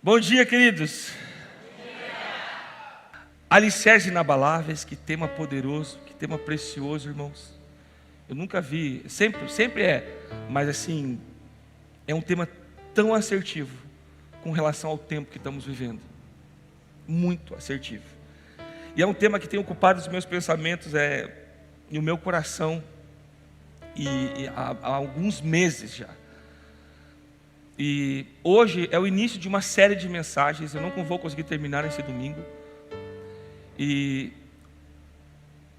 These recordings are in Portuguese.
Bom dia, queridos. Alicerces inabaláveis, que tema poderoso, que tema precioso, irmãos. Eu nunca vi, sempre é, mas assim, é um tema tão assertivo com relação ao tempo que estamos vivendo. Muito assertivo. E é um tema que tem ocupado os meus pensamentos e o meu coração há alguns meses já. E hoje é o início de uma série de mensagens. Eu não vou conseguir terminar esse domingo. E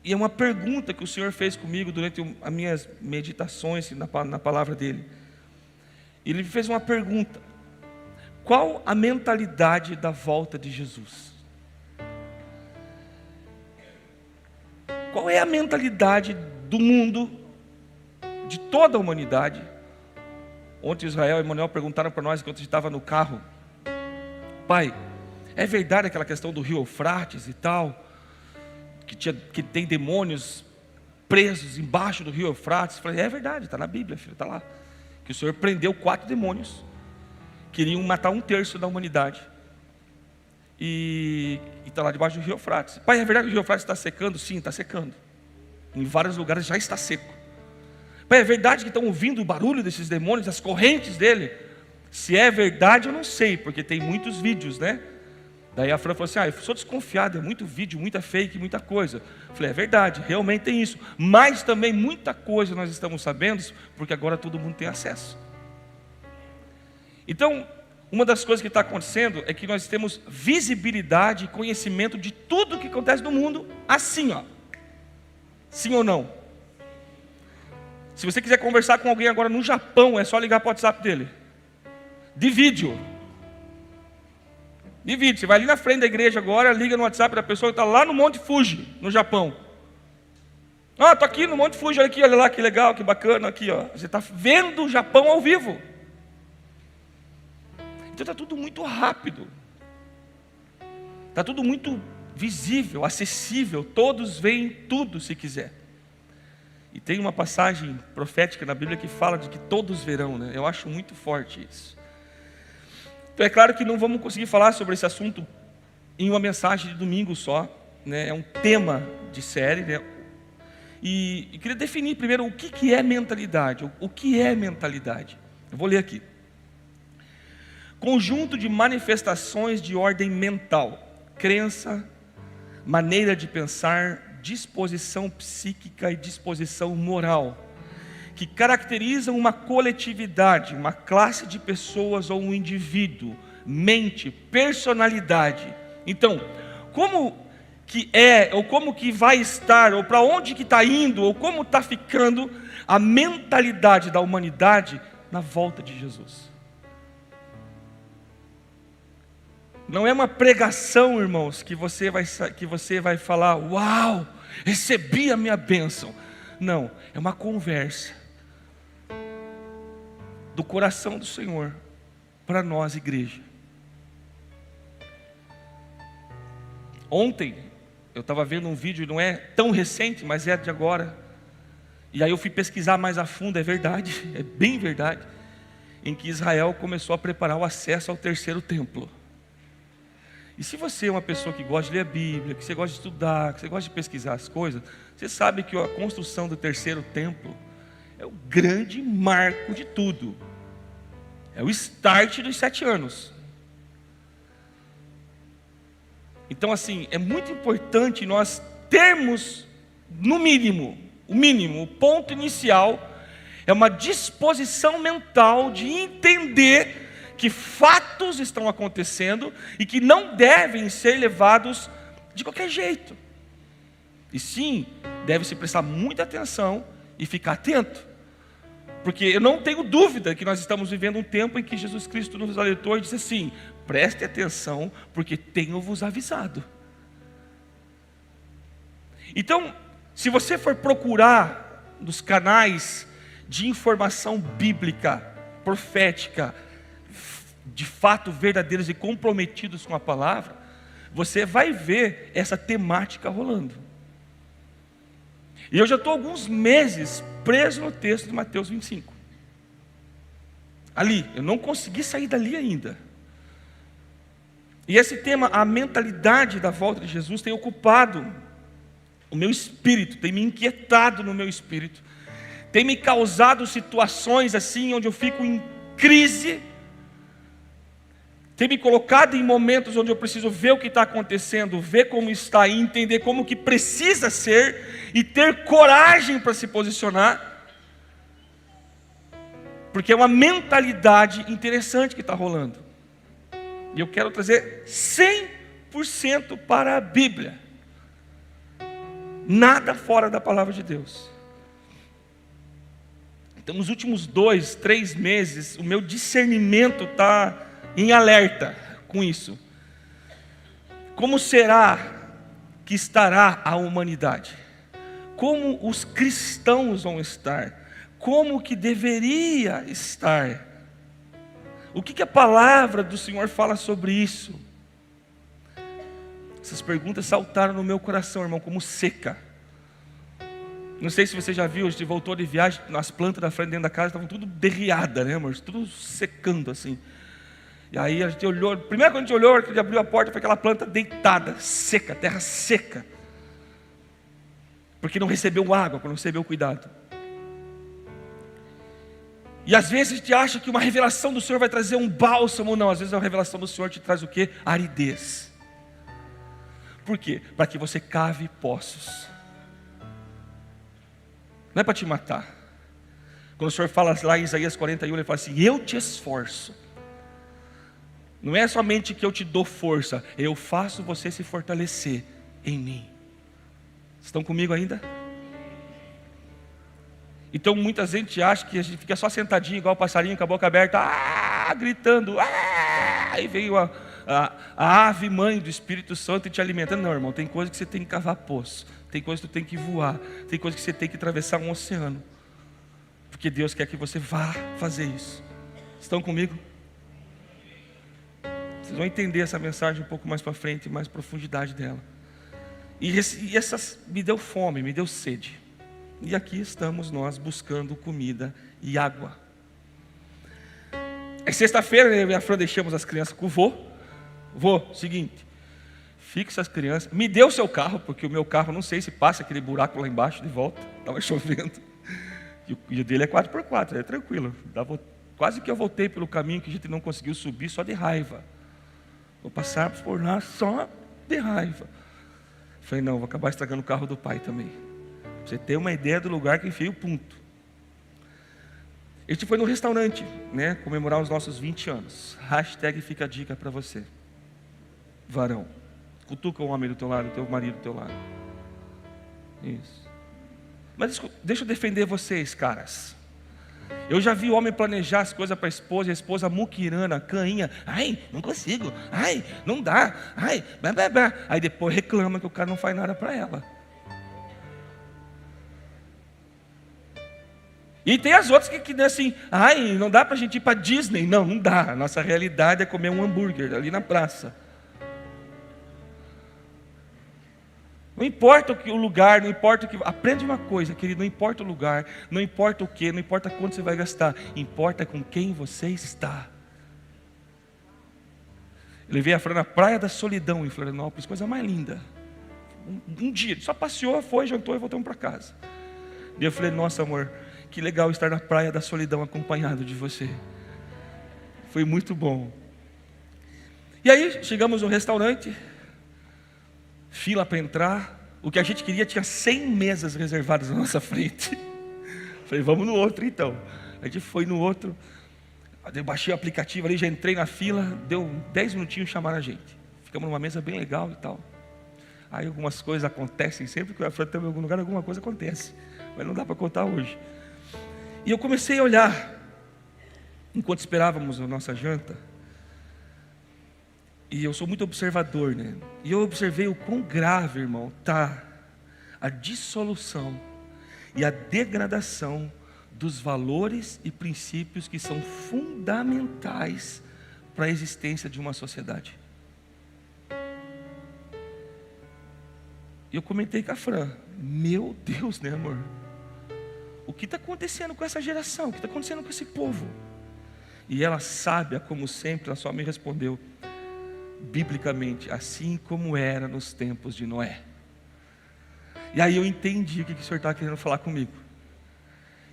é uma pergunta que o Senhor fez comigo durante as minhas meditações na palavra dele. Ele me fez uma pergunta: qual a mentalidade da volta de Jesus? Qual é a mentalidade do mundo, de toda a humanidade? Ontem Israel e Emanuel perguntaram para nós, enquanto a gente estava no carro: pai, é verdade aquela questão do rio Eufrates e tal, que tem demônios presos embaixo do rio Eufrates? Eu falei: é verdade, está na Bíblia, filho, está lá. Que o Senhor prendeu 4 demônios, queriam matar 1/3 da humanidade. E está lá debaixo do rio Eufrates. Pai, é verdade que o rio Eufrates está secando? Sim, está secando. Em vários lugares já está seco. Pai, é verdade que estão ouvindo o barulho desses demônios, as correntes dele? Se é verdade, eu não sei, porque tem muitos vídeos, né? Daí a Fran falou assim: eu sou desconfiado, é muito vídeo, muita fake, muita coisa. Eu falei: é verdade, realmente tem isso. Mas também muita coisa nós estamos sabendo, porque agora todo mundo tem acesso. Então, uma das coisas que está acontecendo é que nós temos visibilidade e conhecimento de tudo o que acontece no mundo, assim, ó. Sim ou não? Se você quiser conversar com alguém agora no Japão, é só ligar para o WhatsApp dele. De vídeo. Você vai ali na frente da igreja agora, liga no WhatsApp da pessoa que está lá no Monte Fuji, no Japão. Estou aqui no Monte Fuji, olha aqui, olha lá, que legal, que bacana, aqui, ó. Você está vendo o Japão ao vivo. Então está tudo muito rápido. Está tudo muito visível, acessível. Todos veem tudo se quiser. E tem uma passagem profética na Bíblia que fala de que todos verão, né? Eu acho muito forte isso. Então é claro que não vamos conseguir falar sobre esse assunto em uma mensagem de domingo só, né? É um tema de série, né? E queria definir primeiro o que é mentalidade. O que é mentalidade? Eu vou ler aqui. Conjunto de manifestações de ordem mental, crença, maneira de pensar, disposição psíquica e disposição moral, que caracterizam uma coletividade, uma classe de pessoas ou um indivíduo, mente, personalidade. Então, como que é, ou como que vai estar, ou para onde que está indo, ou como está ficando a mentalidade da humanidade na volta de Jesus? Não é uma pregação, irmãos, que você vai falar: uau, recebi a minha bênção. Não, é uma conversa do coração do Senhor para nós, igreja. Ontem eu estava vendo um vídeo, não é tão recente, mas é de agora. E aí eu fui pesquisar mais a fundo, é verdade, é bem verdade, em que Israel começou a preparar o acesso ao terceiro templo. E se você é uma pessoa que gosta de ler a Bíblia, que você gosta de estudar, que você gosta de pesquisar as coisas, você sabe que a construção do terceiro templo é o grande marco de tudo. É o start dos 7 anos. Então assim, é muito importante nós termos, no mínimo, o ponto inicial, é uma disposição mental de entender que fatos estão acontecendo e que não devem ser levados de qualquer jeito. E sim, deve-se prestar muita atenção e ficar atento. Porque eu não tenho dúvida que nós estamos vivendo um tempo em que Jesus Cristo nos alertou e disse assim: preste atenção, porque tenho-vos avisado. Então, se você for procurar nos canais de informação bíblica, profética, de fato verdadeiros e comprometidos com a palavra, você vai ver essa temática rolando. E eu já estou há alguns meses preso no texto de Mateus 25. Ali, eu não consegui sair dali ainda. E esse tema, a mentalidade da volta de Jesus, tem ocupado o meu espírito, tem me inquietado no meu espírito, tem me causado situações assim, onde eu fico em crise, tem me colocado em momentos onde eu preciso ver o que está acontecendo, ver como está e entender como que precisa ser, e ter coragem para se posicionar, porque é uma mentalidade interessante que está rolando. E eu quero trazer 100% para a Bíblia. Nada fora da palavra de Deus. Então, nos últimos 2, 3 meses, o meu discernimento está em alerta com isso. Como será que estará a humanidade? Como os cristãos vão estar? Como que deveria estar? O que a palavra do Senhor fala sobre isso? Essas perguntas saltaram no meu coração, irmão, como seca. Não sei se você já viu, a gente voltou de viagem, as plantas da frente dentro da casa estavam tudo derriadas, né, amor? Tudo secando assim. E aí a gente olhou, primeiro quando a gente olhou, a gente abriu a porta, foi aquela planta deitada, seca, terra seca. Porque não recebeu água, não recebeu cuidado. E às vezes a gente acha que uma revelação do Senhor vai trazer um bálsamo. Não, às vezes a revelação do Senhor te traz o quê? Aridez. Por quê? Para que você cave poços. Não é para te matar. Quando o Senhor fala lá em Isaías 41, Ele fala assim: eu te esforço. Não é somente que eu te dou força, eu faço você se fortalecer em mim. Estão comigo ainda? Então muita gente acha que a gente fica só sentadinho igual o passarinho com a boca aberta, gritando, e veio a ave mãe do Espírito Santo e te alimentando. Não, irmão, tem coisa que você tem que cavar poço, tem coisa que você tem que voar, tem coisa que você tem que atravessar um oceano, porque Deus quer que você vá fazer isso. Estão comigo? Vocês vão entender essa mensagem um pouco mais para frente, mais profundidade dela. E essas me deu fome, me deu sede. E aqui estamos nós buscando comida e água. É sexta-feira, eu e a Fran deixamos as crianças com o vô. Vô, seguinte, fixa as crianças. Me dê o seu carro, porque o meu carro não sei se passa aquele buraco lá embaixo de volta. Estava chovendo. E o dele é 4x4, é tranquilo. Quase que eu voltei pelo caminho que a gente não conseguiu subir só de raiva. Vou passar por lá só de raiva. Falei, não, vou acabar estragando o carro do pai também. Você tem uma ideia do lugar que enfia o ponto. A gente foi no restaurante, né, comemorar os nossos 20 anos. Hashtag fica a dica para você. Varão, cutuca o homem do teu lado, o teu marido do teu lado. Isso. Mas deixa eu defender vocês, caras. Eu já vi homem planejar as coisas para a esposa, e a esposa muquirana, cainha. Ai, não consigo. Ai, não dá. Ai, blá, blá, blá. Aí depois reclama que o cara não faz nada para ela. E tem as outras que assim, ai, não dá para a gente ir para Disney. Não, não dá. A nossa realidade é comer um hambúrguer ali na praça. Não importa o lugar, não importa o que... Aprende uma coisa, querido, não importa o lugar, não importa o que, não importa quanto você vai gastar, importa com quem você está. Eu levei a Fran na Praia da Solidão, em Florianópolis, coisa mais linda. Um dia, só passeou, foi, jantou e voltamos para casa. E eu falei, nossa amor, que legal estar na Praia da Solidão acompanhado de você. Foi muito bom. E aí, chegamos no restaurante, fila para entrar. O que a gente queria tinha 100 mesas reservadas na nossa frente. Falei, vamos no outro então. A gente foi no outro. Eu baixei o aplicativo ali, já entrei na fila. Deu 10 minutinhos, chamaram a gente. Ficamos numa mesa bem legal e tal. Aí algumas coisas acontecem. Sempre que eu estou em algum lugar, alguma coisa acontece. Mas não dá para contar hoje. E eu comecei a olhar, enquanto esperávamos a nossa janta. E eu sou muito observador, né? E eu observei o quão grave, irmão, está a dissolução e a degradação dos valores e princípios que são fundamentais para a existência de uma sociedade. E eu comentei com a Fran, meu Deus, né, amor? O que está acontecendo com essa geração? O que está acontecendo com esse povo? E ela, sábia como sempre, ela só me respondeu, biblicamente, assim como era nos tempos de Noé. E aí eu entendi o que o Senhor estava querendo falar comigo.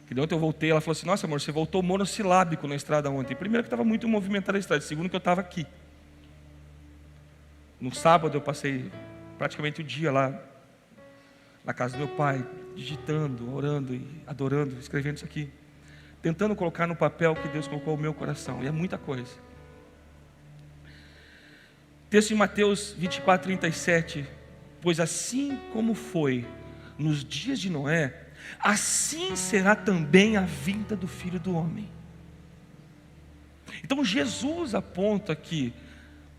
Que ontem eu voltei, ela falou assim: nossa amor, você voltou monossilábico na estrada ontem. Primeiro que estava muito movimentada a estrada, segundo que eu estava aqui. No sábado eu passei praticamente o dia lá na casa do meu pai, digitando, orando e adorando, escrevendo isso aqui, tentando colocar no papel que Deus colocou no meu coração, e é muita coisa. Texto de Mateus 24, 37, pois assim como foi nos dias de Noé, assim será também a vinda do Filho do Homem. Então Jesus aponta aqui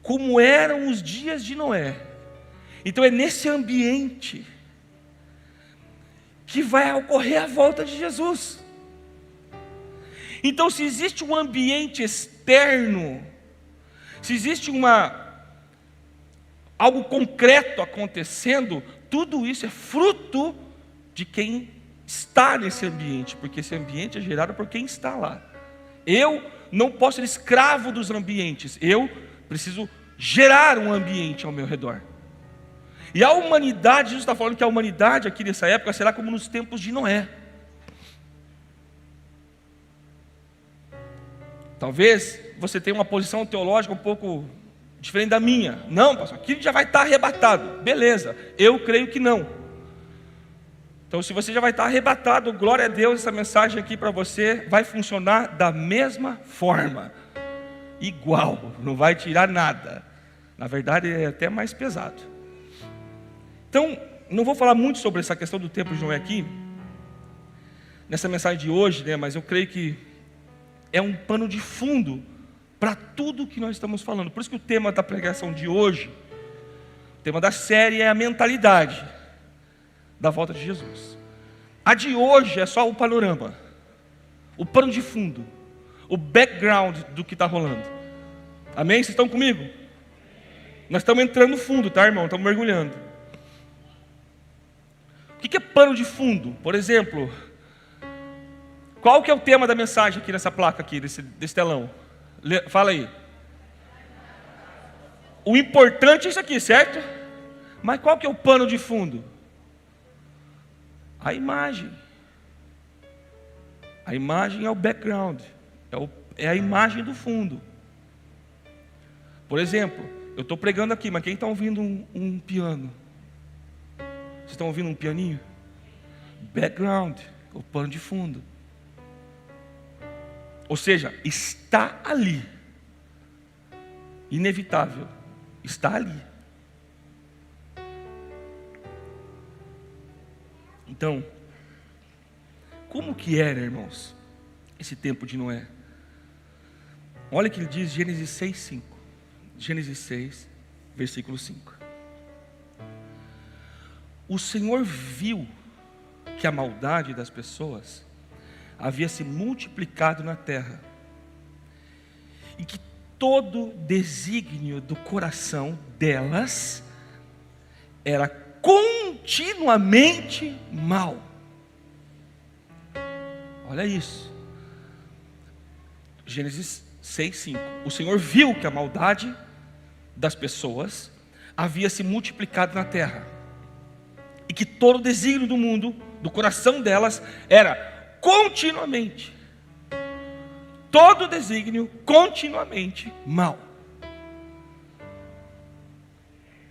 como eram os dias de Noé. Então é nesse ambiente que vai ocorrer a volta de Jesus. Então, se existe um ambiente externo, se existe algo concreto acontecendo, tudo isso é fruto de quem está nesse ambiente, porque esse ambiente é gerado por quem está lá. Eu não posso ser escravo dos ambientes, eu preciso gerar um ambiente ao meu redor. E a humanidade, Jesus está falando que a humanidade aqui nessa época será como nos tempos de Noé. Talvez você tenha uma posição teológica um pouco diferente da minha. Não, pastor, aquilo já vai estar arrebatado. Beleza, eu creio que não. Então, se você já vai estar arrebatado, glória a Deus, essa mensagem aqui para você vai funcionar da mesma forma. Igual, não vai tirar nada. Na verdade, é até mais pesado. Então, não vou falar muito sobre essa questão do tempo de Noé aqui, nessa mensagem de hoje, mas eu creio que é um pano de fundo para tudo que nós estamos falando. Por isso que o tema da pregação de hoje, o tema da série é a mentalidade da volta de Jesus. A de hoje é só o panorama, o pano de fundo, o background do que está rolando. Amém? Vocês estão comigo? Nós estamos entrando no fundo, tá, irmão? Estamos mergulhando. O que é pano de fundo? Por exemplo, qual que é o tema da mensagem aqui nessa placa aqui, desse telão? Fala aí. O importante é isso aqui, certo? Mas qual que é o pano de fundo? A imagem. A imagem é o background, é a imagem do fundo. Por exemplo, eu estou pregando aqui, mas quem está ouvindo um piano? Vocês estão ouvindo um pianinho? Background, o pano de fundo. Ou seja, está ali. Inevitável, está ali. Então, como que era, irmãos, esse tempo de Noé? Olha o que ele diz, Gênesis 6:5. Gênesis 6, versículo 5. O Senhor viu que a maldade das pessoas havia se multiplicado na terra, e que todo desígnio do coração delas era continuamente mal. Olha isso. Gênesis 6:5. O Senhor viu que a maldade das pessoas havia se multiplicado na terra, e que todo desígnio do mundo, do coração delas, era continuamente, todo desígnio continuamente mal.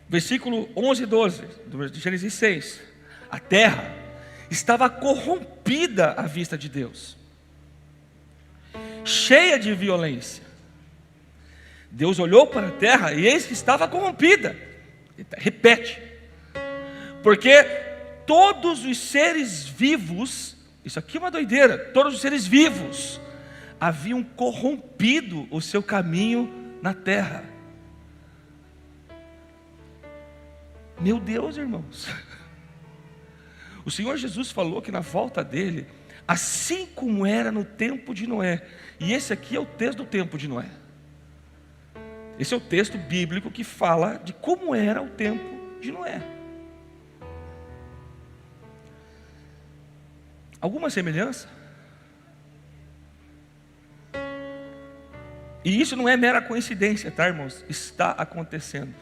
Versículo 11 e 12 de Gênesis 6. A terra estava corrompida à vista de Deus, cheia de violência. Deus olhou para a terra e eis que estava corrompida. Repete. Porque todos os seres vivos, isso aqui é uma doideira, todos os seres vivos haviam corrompido o seu caminho na terra. Meu Deus, irmãos. O Senhor Jesus falou que na volta dele, assim como era no tempo de Noé. E esse aqui é o texto do tempo de Noé. Esse é o texto bíblico que fala de como era o tempo de Noé. Alguma semelhança? E isso não é mera coincidência, tá, irmãos? Está acontecendo.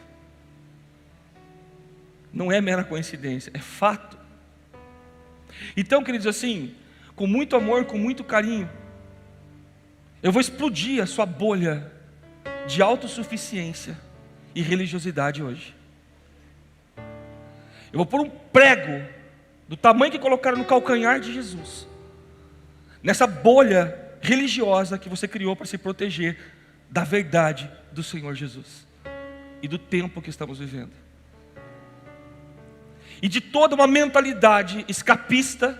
Não é mera coincidência, é fato. Então, queridos, assim, com muito amor, com muito carinho, eu vou explodir a sua bolha de autossuficiência e religiosidade hoje. Eu vou pôr um prego do tamanho que colocaram no calcanhar de Jesus, nessa bolha religiosa que você criou para se proteger da verdade do Senhor Jesus e do tempo que estamos vivendo, e de toda uma mentalidade escapista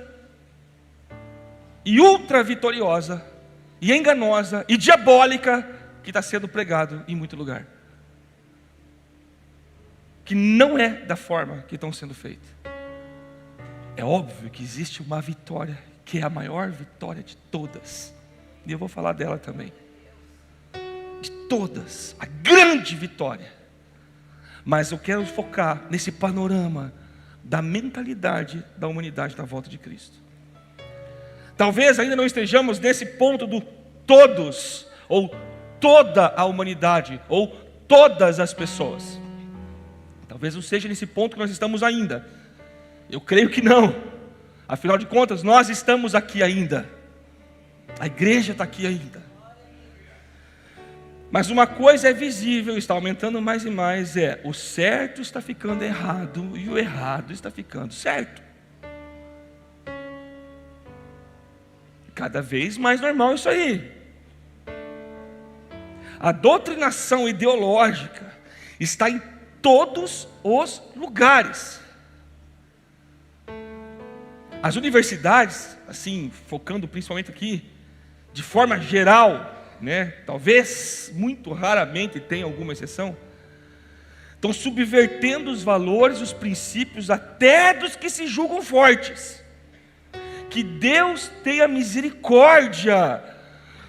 e ultra vitoriosa e enganosa e diabólica que está sendo pregado em muito lugar, que não é da forma que estão sendo feitas. É óbvio que existe uma vitória, que é a maior vitória de todas, e eu vou falar dela também, de todas, a grande vitória. Mas eu quero focar nesse panorama da mentalidade da humanidade na volta de Cristo. Talvez ainda não estejamos nesse ponto do todos, ou toda a humanidade, ou todas as pessoas. Talvez não seja nesse ponto que nós estamos ainda. Eu creio que não. Afinal de contas, nós estamos aqui ainda. A igreja está aqui ainda. Mas uma coisa é visível, está aumentando mais e mais, é o certo está ficando errado e o errado está ficando certo. Cada vez mais normal isso aí. A doutrinação ideológica está em todos os lugares. As universidades, assim, focando principalmente aqui, de forma geral, né, talvez muito raramente tenha alguma exceção, estão subvertendo os valores, os princípios até dos que se julgam fortes. Que Deus tenha misericórdia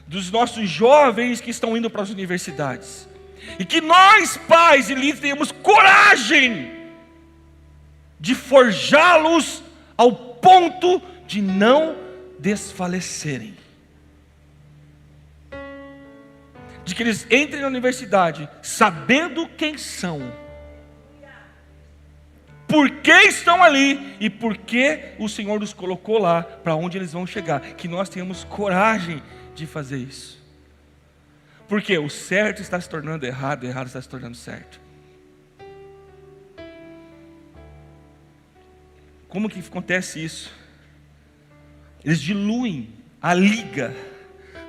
dos nossos jovens que estão indo para as universidades, e que nós, pais e líderes, tenhamos coragem de forjá-los ao ponto de não desfalecerem, de que eles entrem na universidade sabendo quem são, por que estão ali e por que o Senhor nos colocou lá, para onde eles vão chegar. Que nós tenhamos coragem de fazer isso, porque o certo está se tornando errado, o errado está se tornando certo. Como que acontece isso? Eles diluem a liga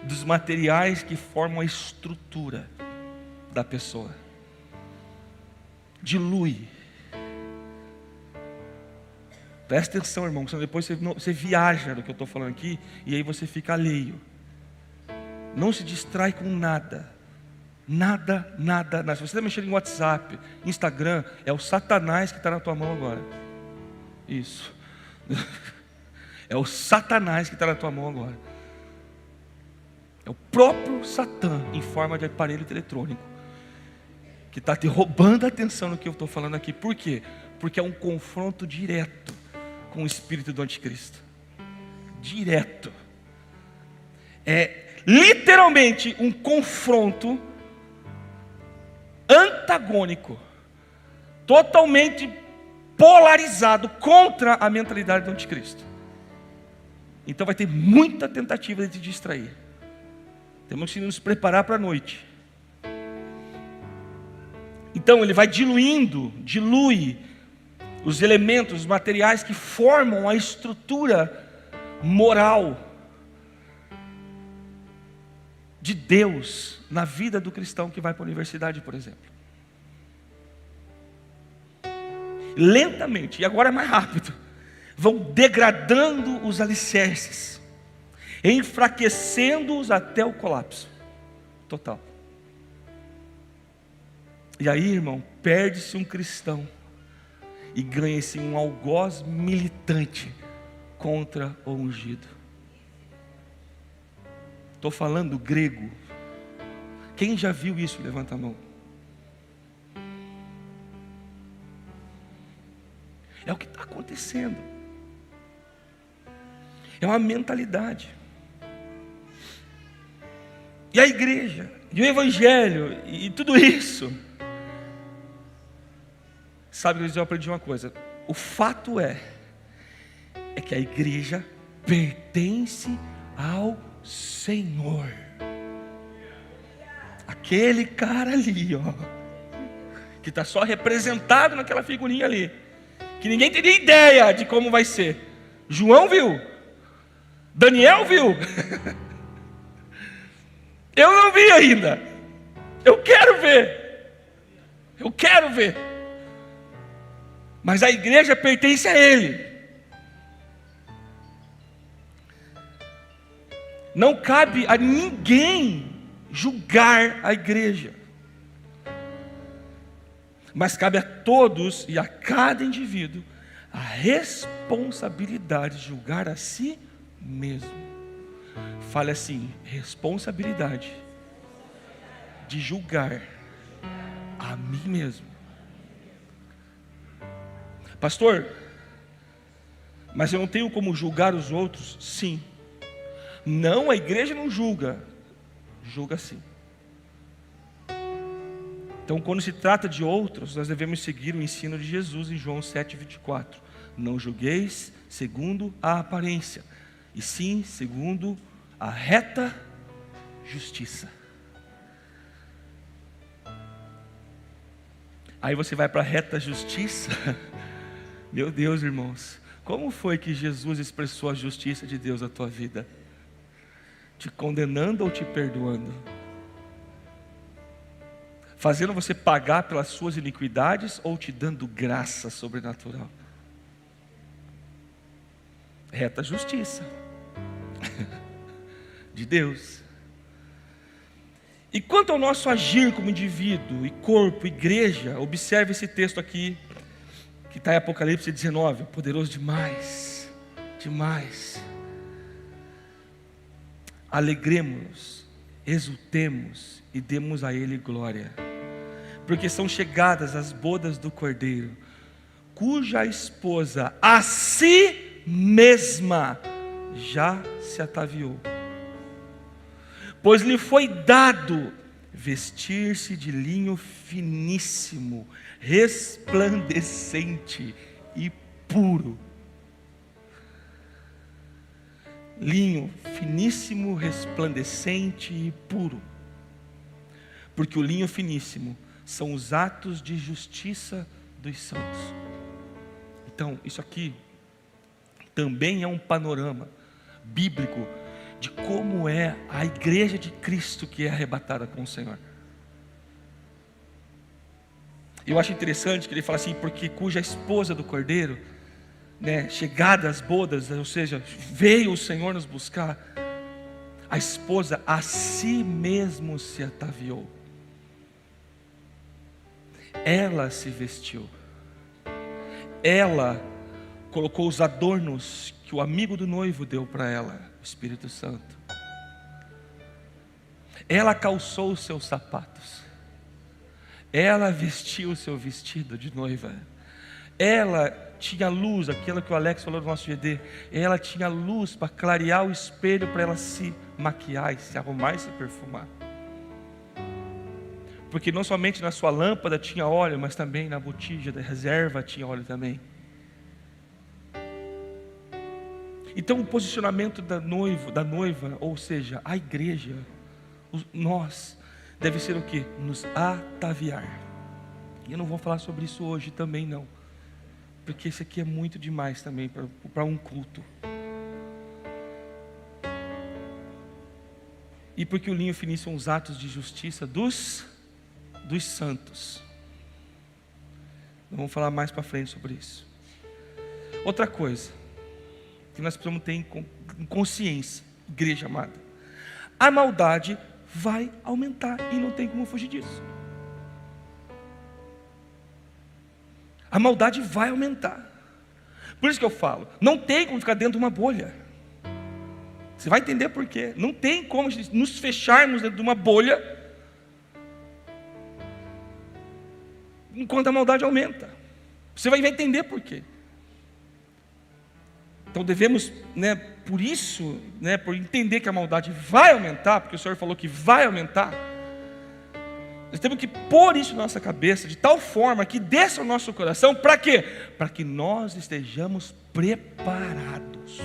dos materiais que formam a estrutura da pessoa. Dilui. Presta atenção, irmão, senão depois você viaja do que eu estou falando aqui, e aí você fica alheio. Não se distrai com nada. Nada, nada, nada. Se você está mexendo em WhatsApp, Instagram, é o Satanás que está na tua mão agora. Isso. É o Satanás que está na tua mão agora. É o próprio Satã, em forma de aparelho eletrônico, que está te roubando a atenção no que eu estou falando aqui. Por quê? Porque é um confronto direto com o espírito do anticristo. Direto. É literalmente um confronto antagônico, totalmente polarizado contra a mentalidade do anticristo. Então vai ter muita tentativa de te distrair. Temos que nos preparar para a noite. Então ele vai dilui os elementos, os materiais que formam a estrutura moral de Deus na vida do cristão que vai para a universidade, por exemplo. Lentamente, e agora é mais rápido, vão degradando os alicerces, enfraquecendo-os até o colapso total. E aí, irmão, perde-se um cristão e ganha-se um algoz militante contra o ungido. Estou falando grego. Quem já viu isso? Levanta a mão. É o que está acontecendo. É uma mentalidade. E a igreja, E o Evangelho, e tudo isso. Sabe, eu aprendi uma coisa. O fato é que a igreja pertence ao Senhor. Aquele cara ali, ó, que está só representado naquela figurinha ali, que ninguém teria ideia de como vai ser. João viu, Daniel viu, eu não vi ainda, eu quero ver, mas a igreja pertence a Ele. Não cabe a ninguém julgar a igreja, mas cabe a todos e a cada indivíduo a responsabilidade de julgar a si mesmo. Fale assim: responsabilidade de julgar a mim mesmo. Pastor, mas eu não tenho como julgar os outros? Sim. Não, a igreja não julga. Julga sim. Então, quando se trata de outros, nós devemos seguir o ensino de Jesus em João 7,24. Não julgueis segundo a aparência, e sim segundo a reta justiça. Aí você vai para a reta justiça. Meu Deus, irmãos, como foi que Jesus expressou a justiça de Deus na tua vida? Te condenando ou te perdoando? Fazendo você pagar pelas suas iniquidades ou te dando graça sobrenatural? Reta justiça de Deus. E quanto ao nosso agir como indivíduo e corpo, igreja, observe esse texto aqui, que está em Apocalipse 19, poderoso demais, demais. Alegremos-nos, exultemos e demos a Ele glória, porque são chegadas as bodas do Cordeiro, cuja esposa a si mesma já se ataviou. Pois lhe foi dado vestir-se de linho finíssimo, resplandecente e puro. Linho finíssimo, resplandecente e puro. Porque o linho finíssimo são os atos de justiça dos santos. Então, isso aqui também é um panorama bíblico de como é a igreja de Cristo que é arrebatada com o Senhor. Eu acho interessante que ele fala assim, porque cuja esposa do Cordeiro, chegada às bodas, ou seja, veio o Senhor nos buscar, a esposa a si mesmo se ataviou. Ela se vestiu. Ela colocou os adornos que o amigo do noivo deu para ela, o Espírito Santo. Ela calçou os seus sapatos. Ela vestiu o seu vestido de noiva. Ela tinha luz, aquilo que o Alex falou no nosso GD. Ela tinha luz para clarear o espelho, para ela se maquiar, e se arrumar e se perfumar. Porque não somente na sua lâmpada tinha óleo, mas também na botija da reserva tinha óleo também. Então o posicionamento da noiva, ou seja, a igreja, nós, deve ser o quê? Nos ataviar. E eu não vou falar sobre isso hoje também não, porque isso aqui é muito demais também para um culto. E porque o linho finíssimo são os atos de justiça dos santos. Nós vamos falar mais para frente sobre isso. Outra coisa que nós precisamos ter em consciência, igreja amada: a maldade vai aumentar e não tem como fugir disso. A maldade vai aumentar. Por isso que eu falo, não tem como ficar dentro de uma bolha. Você vai entender por quê. Não tem como nos fecharmos dentro de uma bolha enquanto a maldade aumenta. Você vai entender por quê. Então devemos, por isso, por entender que a maldade vai aumentar, porque o Senhor falou que vai aumentar, Nós temos que pôr isso na nossa cabeça, de tal forma que desça ao nosso coração, para quê? Para que nós estejamos preparados.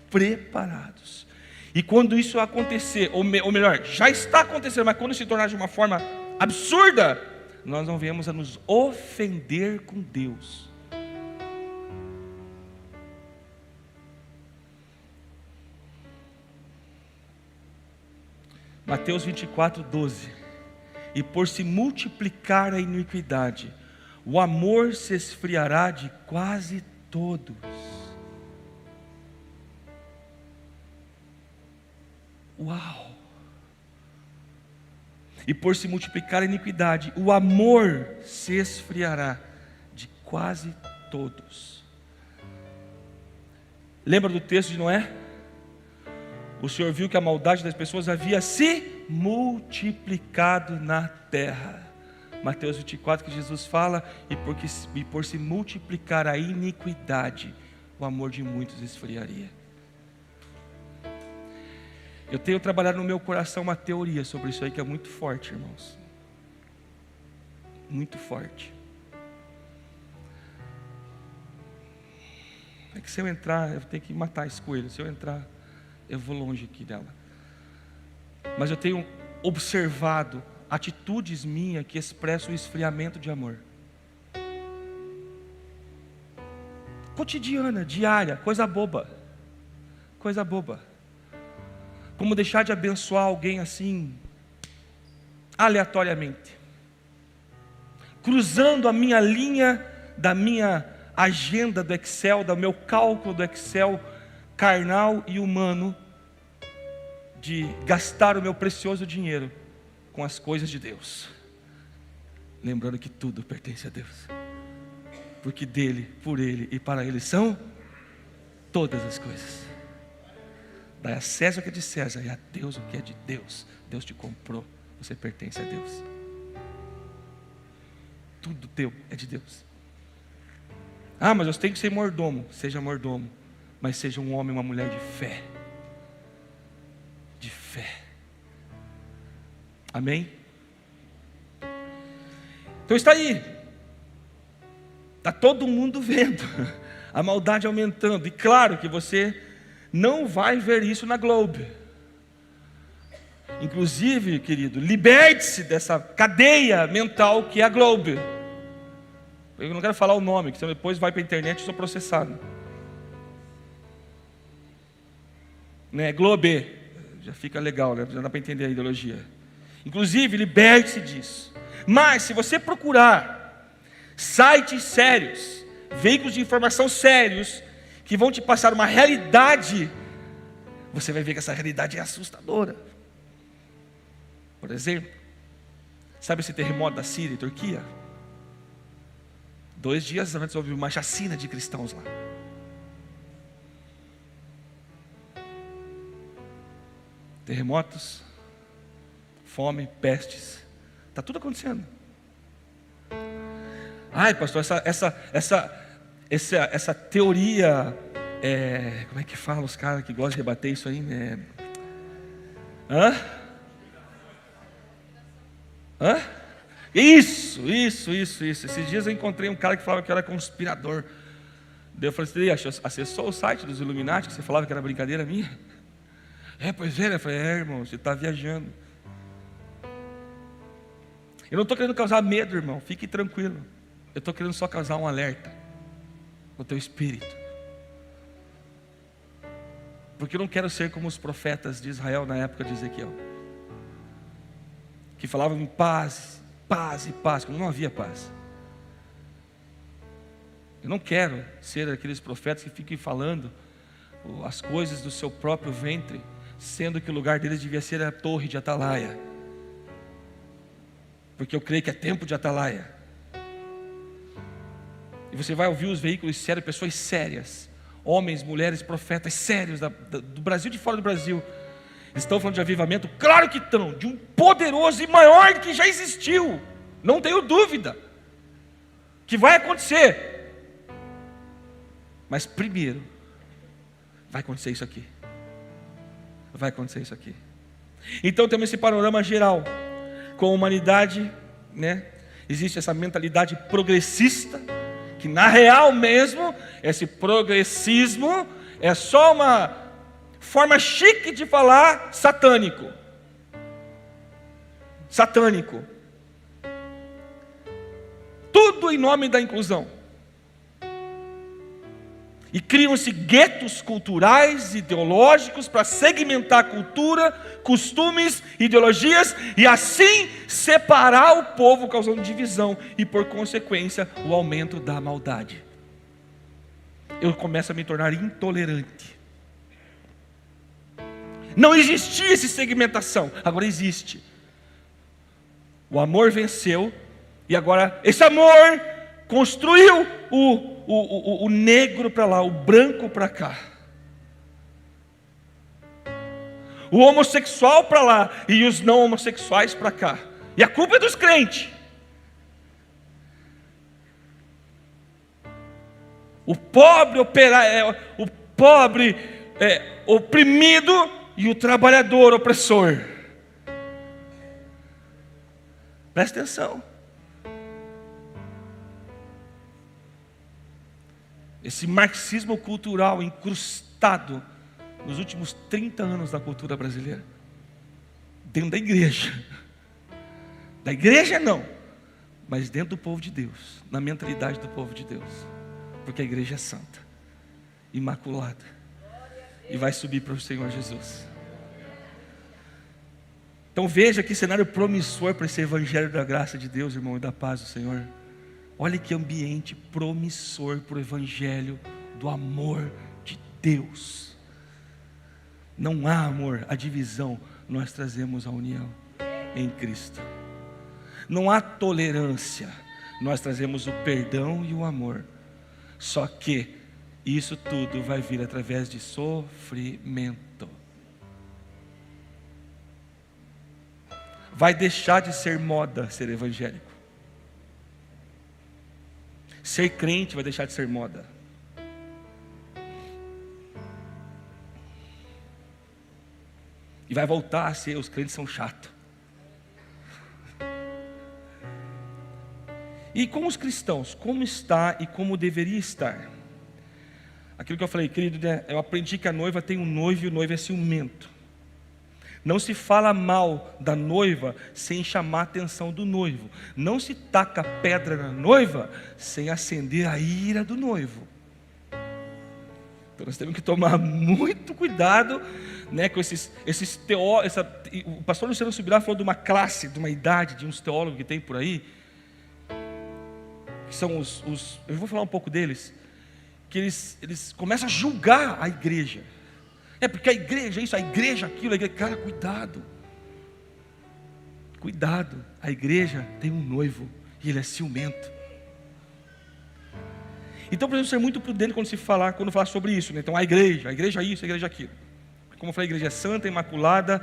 Preparados. E quando isso acontecer, ou melhor, já está acontecendo, mas quando se tornar de uma forma absurda, nós não venhamos a nos ofender com Deus. Mateus 24:12. E por se multiplicar a iniquidade, o amor se esfriará de quase todos. Uau! E por se multiplicar a iniquidade, o amor se esfriará de quase todos. Lembra do texto de Noé? O Senhor viu que a maldade das pessoas havia se multiplicado na terra. Mateus 24, que Jesus fala, e por se multiplicar a iniquidade, o amor de muitos esfriaria. Eu tenho trabalhado no meu coração uma teoria sobre isso aí que é muito forte, irmãos. Muito forte. É que se eu entrar, eu tenho que matar esse coelho. Se eu entrar, eu vou longe aqui dela. Mas eu tenho observado atitudes minhas que expressam o esfriamento de amor. Cotidiana, diária, coisa boba. Coisa boba. Como deixar de abençoar alguém assim, aleatoriamente. Cruzando a minha linha da minha agenda do Excel, do meu cálculo do Excel carnal e humano, de gastar o meu precioso dinheiro com as coisas de Deus, lembrando que tudo pertence a Deus, porque dele, por ele e para ele são todas as coisas. Dai a César o que é de César e a Deus o que é de Deus. Deus te comprou, você pertence a Deus. Tudo teu é de Deus. Ah, mas eu tenho que ser mordomo. Seja mordomo, mas seja um homem e uma mulher de fé. De fé. Amém? Então está aí. Está todo mundo vendo a maldade aumentando. E claro que você não vai ver isso na Globo. Inclusive, querido, liberte-se dessa cadeia mental que é a Globo. Eu não quero falar o nome, que senão depois vai para a internet e sou processado. Né? Globo. Já fica legal, né? Já dá para entender a ideologia. Inclusive, liberte-se disso. Mas, se você procurar sites sérios, veículos de informação sérios, que vão te passar uma realidade, você vai ver que essa realidade é assustadora. Por exemplo, sabe esse terremoto da Síria e Turquia? 2 dias antes houve uma chacina de cristãos lá. Terremotos, fome, pestes, está tudo acontecendo. Ai, pastor, essa teoria, como é que fala os caras que gostam de rebater isso aí? Isso. Esses dias eu encontrei um cara que falava que era conspirador. Daí eu falei assim, acessou o site dos Illuminati, que você falava que era brincadeira minha? Pois é, né? Eu falei, irmão, você está viajando. Eu não estou querendo causar medo, irmão, fique tranquilo. Eu estou querendo só causar um alerta no teu espírito. Porque eu não quero ser como os profetas de Israel na época de Ezequiel, que falavam em paz, paz e paz, quando não havia paz. Eu não quero ser aqueles profetas que fiquem falando as coisas do seu próprio ventre, sendo que o lugar deles devia ser a torre de Atalaia, porque eu creio que é tempo de Atalaia. E você vai ouvir os veículos sérios, pessoas sérias, homens, mulheres, profetas sérios do Brasil e de fora do Brasil, estão falando de avivamento. Claro que estão, de um poderoso e maior que já existiu, não tenho dúvida que vai acontecer. Mas primeiro vai acontecer isso aqui. Vai acontecer isso aqui. Então temos esse panorama geral. Com a humanidade, né, existe essa mentalidade progressista, que na real mesmo, esse progressismo é só uma forma chique de falar satânico. Satânico. Tudo em nome da inclusão. E criam-se guetos culturais, ideológicos, para segmentar a cultura, costumes, ideologias, e assim separar o povo, causando divisão, e por consequência, o aumento da maldade. Eu começo a me tornar intolerante. Não existia essa segmentação, agora existe. O amor venceu, e agora esse amor construiu o negro para lá, o branco para cá, o homossexual para lá e os não homossexuais para cá. E a culpa é dos crentes. O pobre oprimido e o trabalhador opressor. Presta atenção. Esse marxismo cultural incrustado nos últimos 30 anos da cultura brasileira, dentro da igreja. Da igreja não, mas dentro do povo de Deus, na mentalidade do povo de Deus. Porque a igreja é santa, imaculada, e vai subir para o Senhor Jesus. Então veja que cenário promissor para esse evangelho da graça de Deus, irmão, e da paz do Senhor. Olha que ambiente promissor para o evangelho do amor de Deus. Não há amor, a divisão, nós trazemos a união em Cristo. Não há tolerância, nós trazemos o perdão e o amor. Só que isso tudo vai vir através de sofrimento. Vai deixar de ser moda ser evangélico. Ser crente vai deixar de ser moda. E vai voltar a ser, os crentes são chatos. E com os cristãos, como está e como deveria estar? Aquilo que eu falei, querido, né? Eu aprendi que a noiva tem um noivo e o noivo é ciumento. Não se fala mal da noiva sem chamar a atenção do noivo. Não se taca pedra na noiva sem acender a ira do noivo. Então nós temos que tomar muito cuidado, né, com esses teólogos. O pastor Luciano Subirá falou de uma classe, de uma idade, de uns teólogos que tem por aí, que são eu vou falar um pouco deles, que eles começam a julgar a igreja. É porque a igreja isso, a igreja aquilo, a igreja... Cara, cuidado. Cuidado, a igreja tem um noivo e ele é ciumento. Então precisamos ser muito prudentes quando falar sobre isso, né? Então a igreja isso, a igreja aquilo. Como eu falei, a igreja é santa, imaculada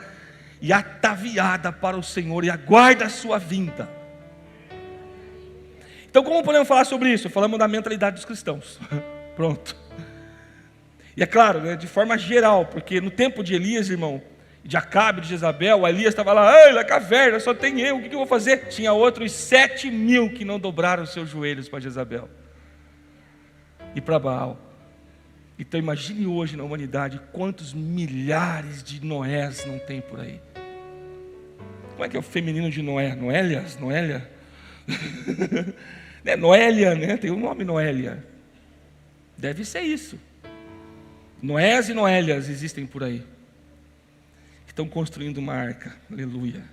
e ataviada para o Senhor e aguarda a sua vinda. Então como podemos falar sobre isso? Falamos da mentalidade dos cristãos. Pronto. E é claro, né, de forma geral, porque no tempo de Elias, irmão, de Acabe, de Jezabel, Elias estava lá, na caverna, só tem eu, o que eu vou fazer? Tinha outros 7.000 que não dobraram os seus joelhos para Jezabel e para Baal. Então imagine hoje na humanidade quantos milhares de Noés não tem por aí. Como é que é o feminino de Noé? Noélias? Noélia? Noélia, né? Tem um nome Noélia. Deve ser isso. Noés e Noélias existem por aí. Estão construindo uma arca. Aleluia.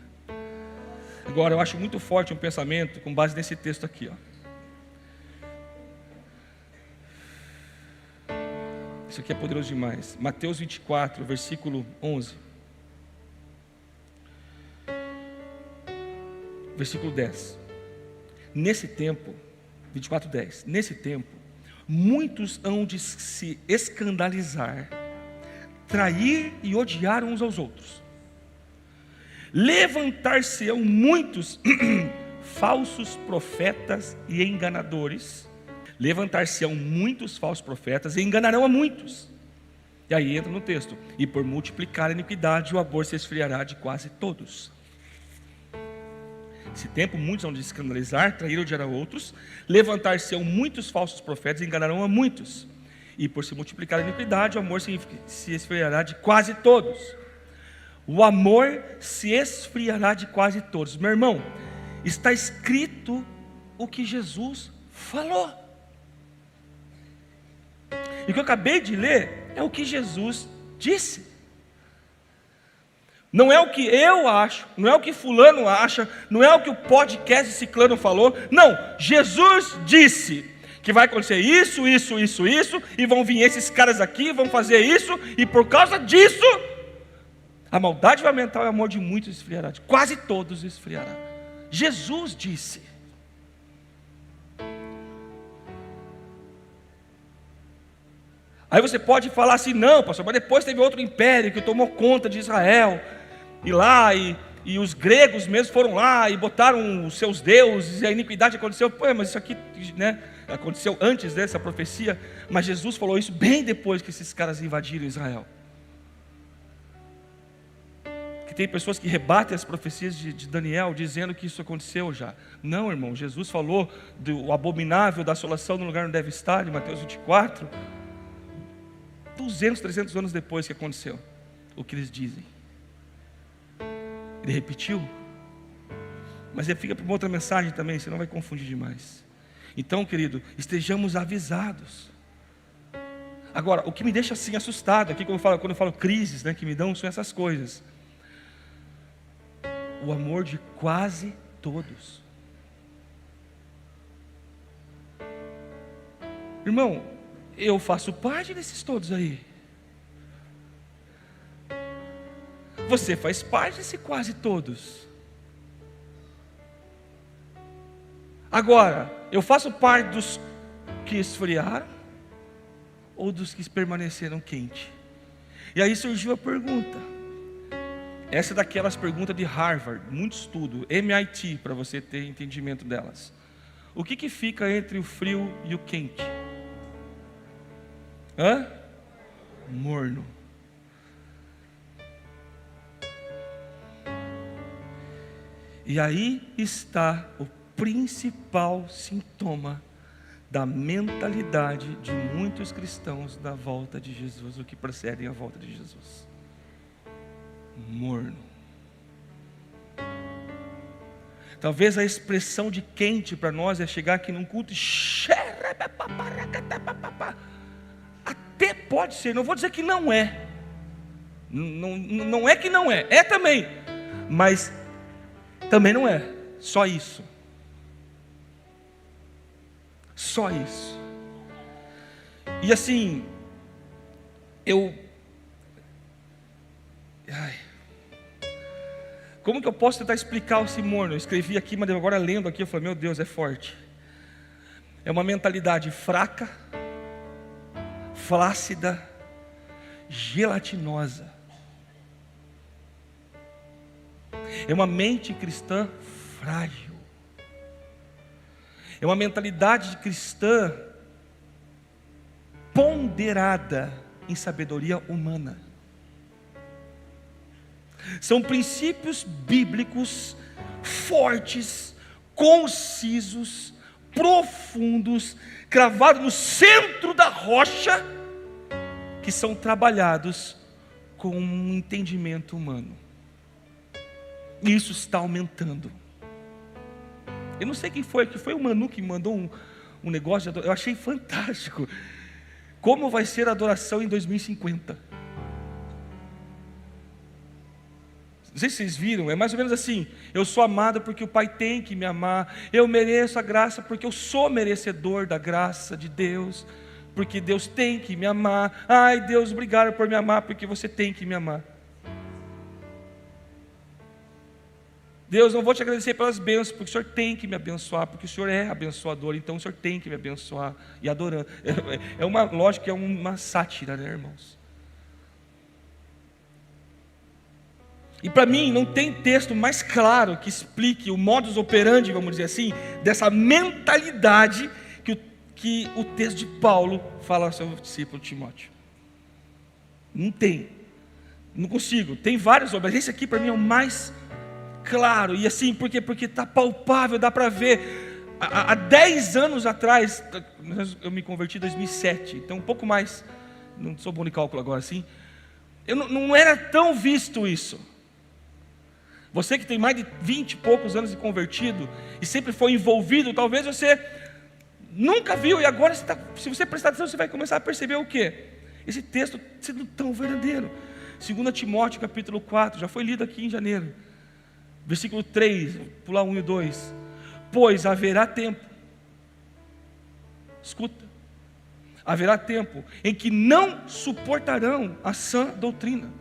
Agora eu acho muito forte um pensamento com base nesse texto aqui, ó. Isso aqui é poderoso demais. Mateus 24, versículo 11. Versículo 10. Nesse tempo, 24:10. Nesse tempo, muitos hão de se escandalizar, trair e odiar uns aos outros. Levantar-se-ão muitos falsos profetas e enganadores. Levantar-se-ão muitos falsos profetas e enganarão a muitos. E aí entra no texto: e por multiplicar a iniquidade, o amor se esfriará de quase todos. Esse tempo muitos vão de escandalizar, trair ou odiar a outros, levantar-se-ão muitos falsos profetas e enganarão a muitos. E por se multiplicar a iniquidade, o amor se esfriará de quase todos. O amor se esfriará de quase todos. Meu irmão, está escrito o que Jesus falou. E o que eu acabei de ler é o que Jesus disse. Não é o que eu acho, não é o que fulano acha, não é o que o podcast ciclano falou. Não, Jesus disse que vai acontecer isso, isso, isso, isso, e vão vir esses caras aqui, vão fazer isso, e por causa disso, a maldade vai aumentar, o amor de muitos esfriará, de quase todos esfriará. Jesus disse. Aí você pode falar assim: não, pastor, mas depois teve outro império que tomou conta de Israel, e lá, e os gregos mesmo foram lá, e botaram os seus deuses, e a iniquidade aconteceu. Pô, mas isso aqui, né, aconteceu antes dessa profecia, mas Jesus falou isso bem depois que esses caras invadiram Israel. Que tem pessoas que rebatem as profecias de Daniel, dizendo que isso aconteceu já. Não, irmão, Jesus falou do abominável da assolação no lugar onde deve estar, em Mateus 24, 200, 300 anos depois que aconteceu o que eles dizem. Ele repetiu, mas ele fica para uma outra mensagem também, senão vai confundir demais. Então, querido, estejamos avisados. Agora, o que me deixa assim assustado aqui quando eu falo crises, né, que me dão, são essas coisas. O amor de quase todos. Irmão, eu faço parte desses todos aí. Você faz parte desse quase todos. Agora, eu faço parte dos que esfriaram ou dos que permaneceram quentes? E aí surgiu a pergunta. Essa é daquelas perguntas de Harvard, muito estudo, MIT, para você ter entendimento delas. O que fica entre o frio e o quente? Morno. E aí está o principal sintoma da mentalidade de muitos cristãos da volta de Jesus, o que precedem a volta de Jesus. Morno. Talvez a expressão de quente para nós é chegar aqui num culto e até pode ser, não vou dizer que não é. Não é que não é, é também, mas também não é, só isso. Só isso. E assim, como que eu posso tentar explicar esse morno? Eu escrevi aqui, mas agora lendo aqui, eu falei: meu Deus, é forte. É uma mentalidade fraca, flácida, gelatinosa. É uma mente cristã frágil. É uma mentalidade cristã ponderada em sabedoria humana. São princípios bíblicos fortes, concisos, profundos, cravados no centro da rocha, que são trabalhados com um entendimento humano. E isso está aumentando. Eu não sei quem foi, que foi o Manu que me mandou um negócio de adoração. Eu achei fantástico. Como vai ser a adoração em 2050? Não sei se vocês viram, é mais ou menos assim: eu sou amado porque o Pai tem que me amar, eu mereço a graça porque eu sou merecedor da graça de Deus, porque Deus tem que me amar. Ai Deus, obrigado por me amar, porque você tem que me amar. Deus, não vou te agradecer pelas bênçãos, porque o Senhor tem que me abençoar, porque o Senhor é abençoador, então o Senhor tem que me abençoar, e adorando. É uma lógica, é uma sátira, né, irmãos? E para mim não tem texto mais claro que explique o modus operandi, vamos dizer assim, dessa mentalidade que o texto de Paulo fala ao seu discípulo Timóteo. Não tem. Não consigo. Tem vários, mas esse aqui para mim é o mais claro. E assim, por quê? Porque está palpável, dá para ver. Há 10 anos atrás, eu me converti em 2007, então um pouco mais, não sou bom de cálculo agora, assim. Não era tão visto isso. Você que tem mais de 20 e poucos anos de convertido, e sempre foi envolvido, talvez você nunca viu, e agora, se você prestar atenção, você vai começar a perceber o quê? Esse texto sendo tão verdadeiro. 2 Timóteo capítulo 4, já foi lido aqui em janeiro. Versículo 3, pular 1 e 2. Pois haverá tempo, escuta, haverá tempo em que não suportarão a sã doutrina.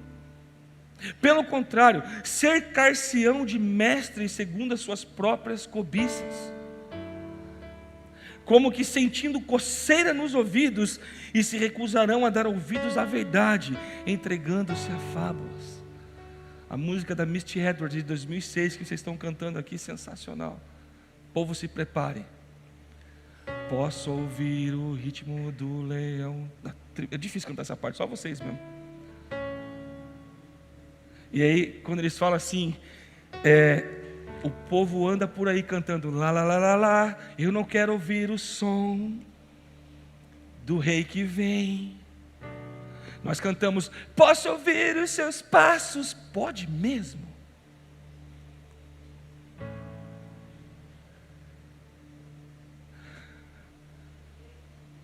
Pelo contrário, cercar-se-ão de mestres segundo as suas próprias cobiças, como que sentindo coceira nos ouvidos, e se recusarão a dar ouvidos à verdade, entregando-se a fábulas. A música da Misty Edwards de 2006 que vocês estão cantando aqui, sensacional. Povo, se prepare. Posso ouvir o ritmo do leão. É difícil cantar essa parte, só vocês mesmo. E aí, quando eles falam assim, o povo anda por aí cantando lá, lá, lá, lá, lá. Eu não quero ouvir o som do rei que vem. Nós cantamos, posso ouvir os seus passos. Pode mesmo?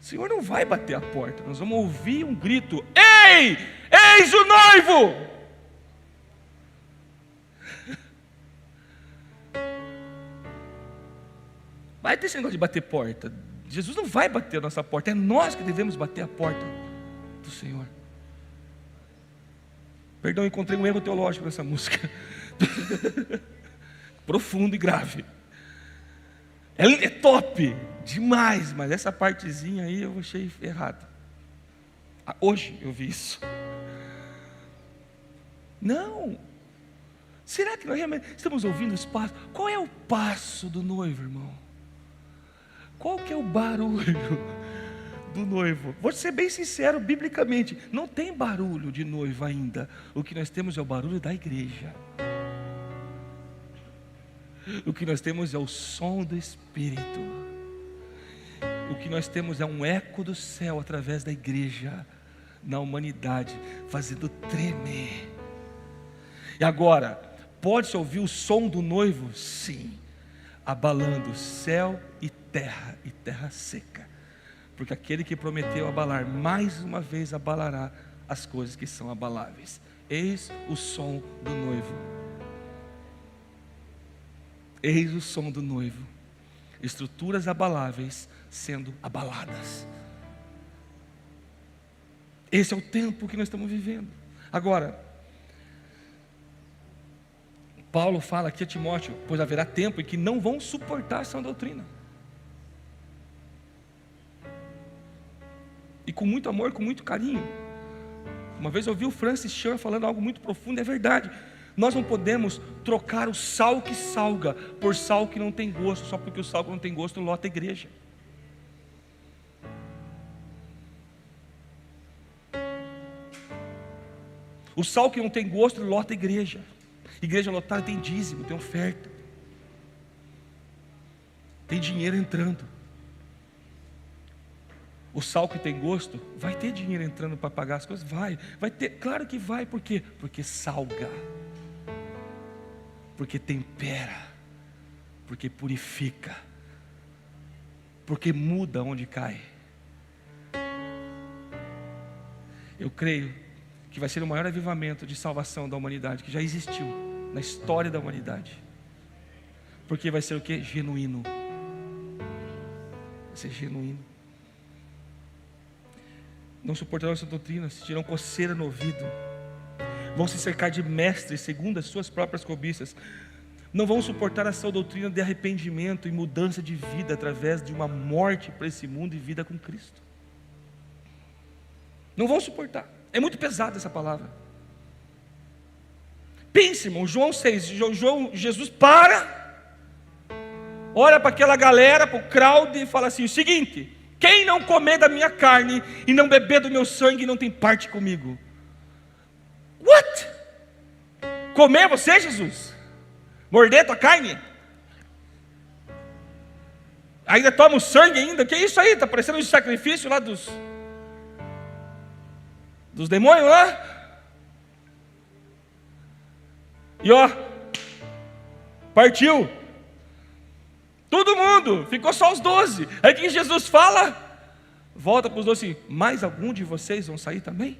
O Senhor não vai bater a porta. Nós vamos ouvir um grito: ei, eis o noivo! Vai ter esse negócio de bater porta. Jesus não vai bater a nossa porta. É nós que devemos bater a porta do Senhor. Perdão, encontrei um erro teológico nessa música. Profundo e grave. É top demais, mas essa partezinha aí eu achei errado. Hoje eu vi isso. Não. Será que nós realmente estamos ouvindo os passos? Qual é o passo do noivo, irmão? Qual que é o barulho do noivo? Vou ser bem sincero, biblicamente, não tem barulho de noivo ainda. O que nós temos é o barulho da igreja. O que nós temos é o som do Espírito. O que nós temos é um eco do céu através da igreja, na humanidade, fazendo tremer. E agora, pode-se ouvir o som do noivo? Sim, abalando céu e terra seca. Porque aquele que prometeu abalar, mais uma vez abalará as coisas que são abaláveis. Eis o som do noivo. Eis o som do noivo. Estruturas abaláveis sendo abaladas. Esse é o tempo que nós estamos vivendo. Agora, Paulo fala aqui a Timóteo, pois haverá tempo em que não vão suportar essa doutrina. E com muito amor, com muito carinho. Uma vez eu ouvi o Francis Chan falando algo muito profundo, é verdade. Nós não podemos trocar o sal que salga por sal que não tem gosto, só porque o sal que não tem gosto lota a igreja. O sal que não tem gosto lota a igreja. Igreja lotada tem dízimo, tem oferta, tem dinheiro entrando. O sal que tem gosto, vai ter dinheiro entrando para pagar as coisas? Vai ter, claro que vai, por quê? Porque salga, porque tempera, porque purifica, porque muda onde cai. Eu creio que vai ser o maior avivamento de salvação da humanidade que já existiu na história da humanidade. Porque vai ser o que? Genuíno. Vai ser genuíno. Não suportarão essa doutrina, sentirão coceira no ouvido, vão se cercar de mestres segundo as suas próprias cobiças. Não vão suportar essa doutrina de arrependimento e mudança de vida através de uma morte para esse mundo e vida com Cristo. Não vão suportar. É muito pesada essa palavra. Pense, irmão, João 6, Jesus olha para aquela galera, para o crowd e fala assim, o seguinte: quem não comer da minha carne e não beber do meu sangue não tem parte comigo. comer você, Jesus? Morder tua carne? Ainda toma o sangue ainda? Que isso aí? Está parecendo um sacrifício lá dos demônios lá? E ó, partiu. Todo mundo, ficou só os 12. Aí o que Jesus fala? Volta para os 12 assim: mais algum de vocês vão sair também?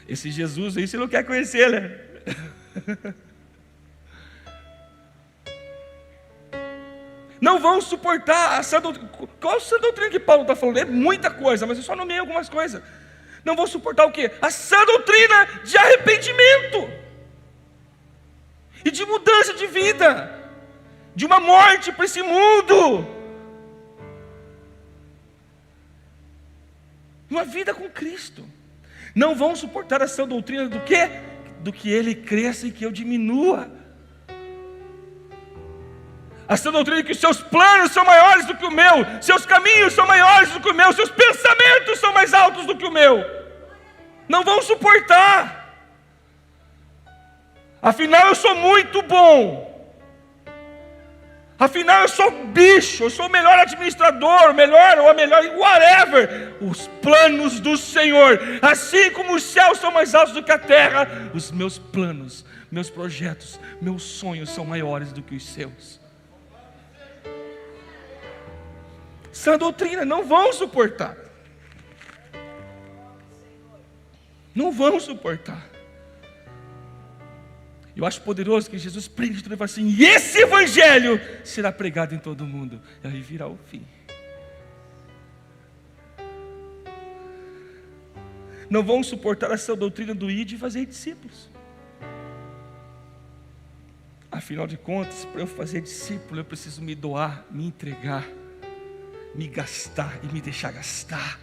Esse Jesus aí você não quer conhecer, né? Não vão suportar a sã doutrina. Qual a sã doutrina que Paulo está falando? É muita coisa, mas eu só nomeei algumas coisas. Não vão suportar o quê? A sã doutrina de arrependimento e de mudança de vida, de uma morte para esse mundo, uma vida com Cristo. Não vão suportar a sã doutrina do quê? Do que ele cresça e que eu diminua. A sã doutrina que os seus planos são maiores do que o meu, seus caminhos são maiores do que o meu, seus pensamentos são mais altos do que o meu. Não vão suportar. Afinal eu sou muito bom. Afinal eu sou bicho, eu sou o melhor administrador, o melhor ou a melhor, whatever. Os planos do Senhor, assim como os céus são mais altos do que a terra, os meus planos, meus projetos, meus sonhos são maiores do que os seus. Sã doutrina, não vão suportar. Não vão suportar. Eu acho poderoso que Jesus prende tudo e fala assim: e esse evangelho será pregado em todo o mundo. E aí virá o fim. Não vão suportar essa doutrina do ir de fazer discípulos. Afinal de contas, para eu fazer discípulo, eu preciso me doar, me entregar, me gastar e me deixar gastar.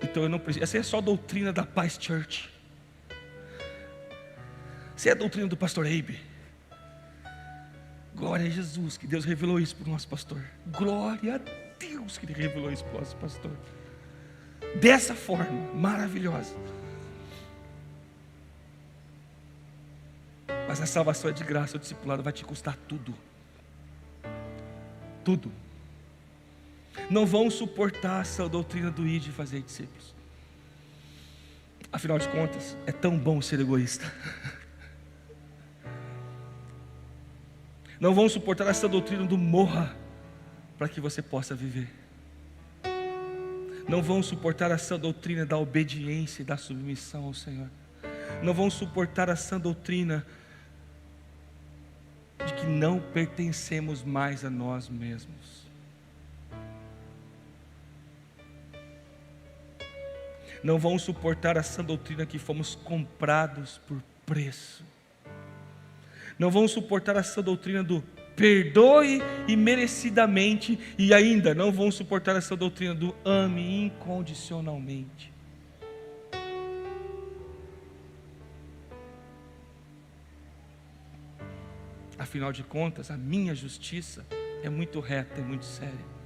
Então eu não preciso. Essa é só a doutrina da Paz Church. Essa é a doutrina do pastor Abe. Glória a Jesus que Deus revelou isso para o nosso pastor. Glória a Deus que Ele revelou isso para o nosso pastor. Dessa forma maravilhosa. Mas a salvação é de graça, o discipulado vai te custar tudo. Tudo. Não vão suportar essa doutrina do ir de fazer discípulos. Afinal de contas, é tão bom ser egoísta. Não vão suportar essa doutrina do morra para que você possa viver. Não vão suportar essa doutrina da obediência e da submissão ao Senhor. Não vão suportar essa doutrina de que não pertencemos mais a nós mesmos. Não vão suportar essa doutrina que fomos comprados por preço. Não vão suportar essa doutrina do perdoe e merecidamente. E ainda não vão suportar essa doutrina do ame incondicionalmente. Afinal de contas, a minha justiça é muito reta e muito séria.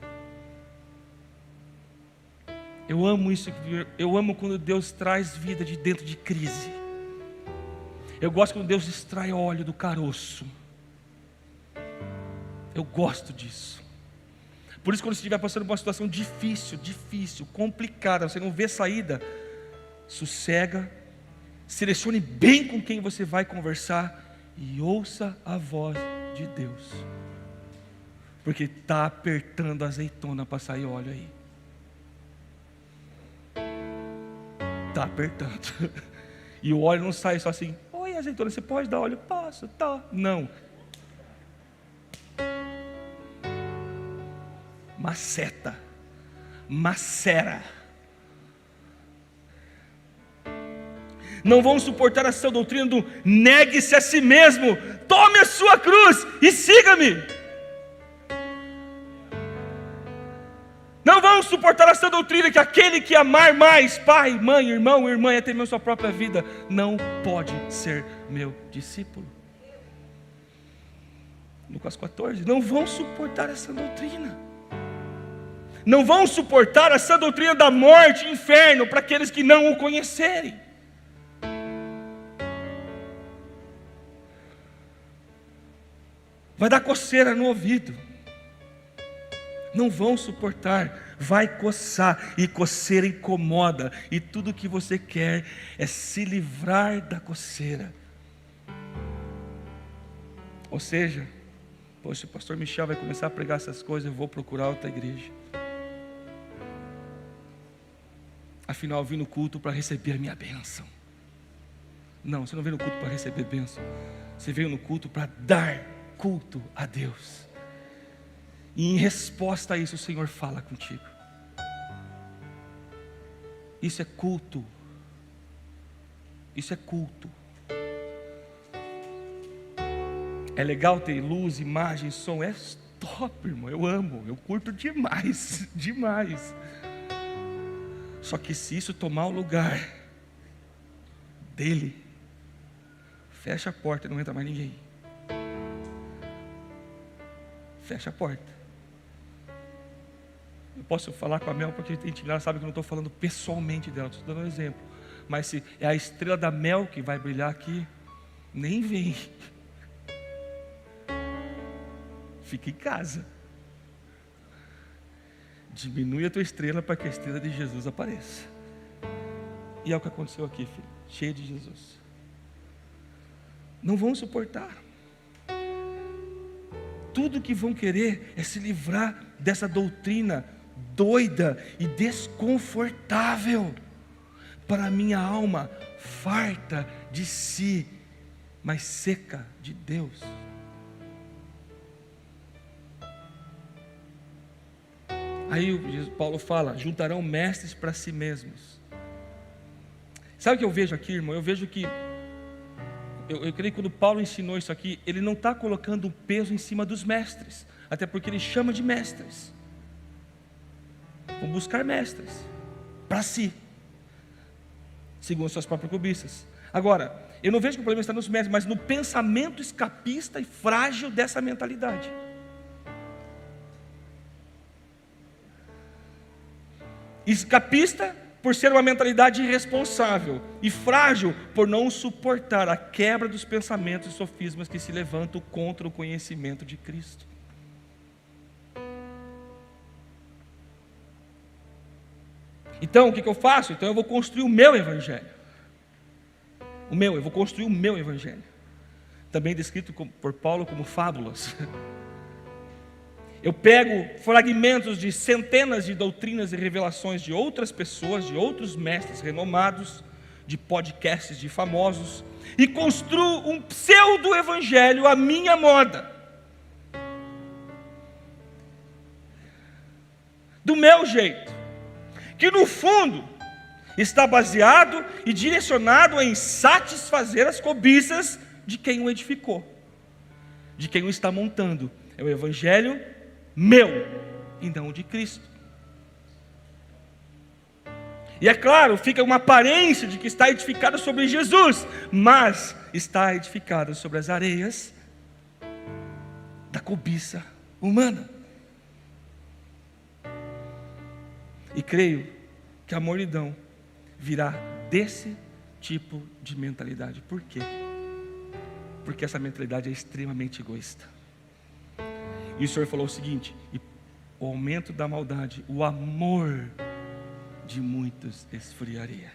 Eu amo isso, eu amo quando Deus traz vida de dentro de crise. Eu gosto quando Deus extrai óleo do caroço. Eu gosto disso. Por isso, quando você estiver passando por uma situação difícil, complicada, você não vê saída, sossega, selecione bem com quem você vai conversar e ouça a voz de Deus. Porque está apertando a azeitona para sair óleo aí. Está apertando. E o óleo não sai só assim: oi, azeitona, você pode dar óleo? Posso, tá. Não. Maceta. Macera. Não vão suportar essa doutrina do negue-se a si mesmo, tome a sua cruz e siga-me. Não vão suportar essa doutrina que aquele que amar mais pai, mãe, irmão, irmã e até mesmo sua própria vida não pode ser meu discípulo. Lucas 14. Não vão suportar essa doutrina. Não vão suportar essa doutrina da morte e inferno para aqueles que não o conhecerem. Vai dar coceira no ouvido. Não vão suportar, vai coçar, e coceira incomoda, e tudo que você quer é se livrar da coceira. Ou seja, poxa, o pastor Michel vai começar a pregar essas coisas, eu vou procurar outra igreja. Afinal, eu vim no culto para receber a minha bênção. Não, você não veio no culto para receber bênção, você veio no culto para dar culto a Deus. E em resposta a isso, o Senhor fala contigo. Isso é culto. Isso é culto. É legal ter luz, imagem, som. É top, irmão. Eu amo. Eu curto demais. Demais. Só que se isso tomar o lugar dele, fecha a porta e não entra mais ninguém. Fecha a porta. Eu posso falar com a Mel porque ela sabe que eu não estou falando pessoalmente dela, estou dando um exemplo. Mas se é a estrela da Mel que vai brilhar aqui, nem vem. Fica em casa. Diminui a tua estrela para que a estrela de Jesus apareça. E é o que aconteceu aqui, filho. Cheio de Jesus. Não vão suportar. Tudo que vão querer é se livrar dessa doutrina doida e desconfortável para a minha alma farta de si, mas seca de Deus. Aí Paulo fala, juntarão mestres para si mesmos. Sabe o que eu vejo aqui, irmão? Eu vejo que eu creio que quando Paulo ensinou isso aqui, ele não está colocando o peso em cima dos mestres, até porque ele chama de mestres. Vão buscar mestres para si, segundo suas próprias cobiças. Agora, eu não vejo que o problema está nos mestres, mas no pensamento escapista e frágil dessa mentalidade. Escapista por ser uma mentalidade irresponsável, e frágil por não suportar a quebra dos pensamentos e sofismas que se levantam contra o conhecimento de Cristo. Então, o que eu faço? Então eu vou construir o meu evangelho. Eu vou construir o meu evangelho. Também descrito por Paulo como fábulas. Eu pego fragmentos de centenas de doutrinas e revelações de outras pessoas, de outros mestres renomados, de podcasts de famosos, e construo um pseudo-evangelho à minha moda. Do meu jeito. Que no fundo está baseado e direcionado em satisfazer as cobiças de quem o edificou, de quem o está montando. É o evangelho meu e não de Cristo. E é claro, fica uma aparência de que está edificado sobre Jesus, mas está edificado sobre as areias da cobiça humana. E creio que a mornidão virá desse tipo de mentalidade. Por quê? Porque essa mentalidade é extremamente egoísta. E o Senhor falou o seguinte: e o aumento da maldade, o amor de muitos esfriaria.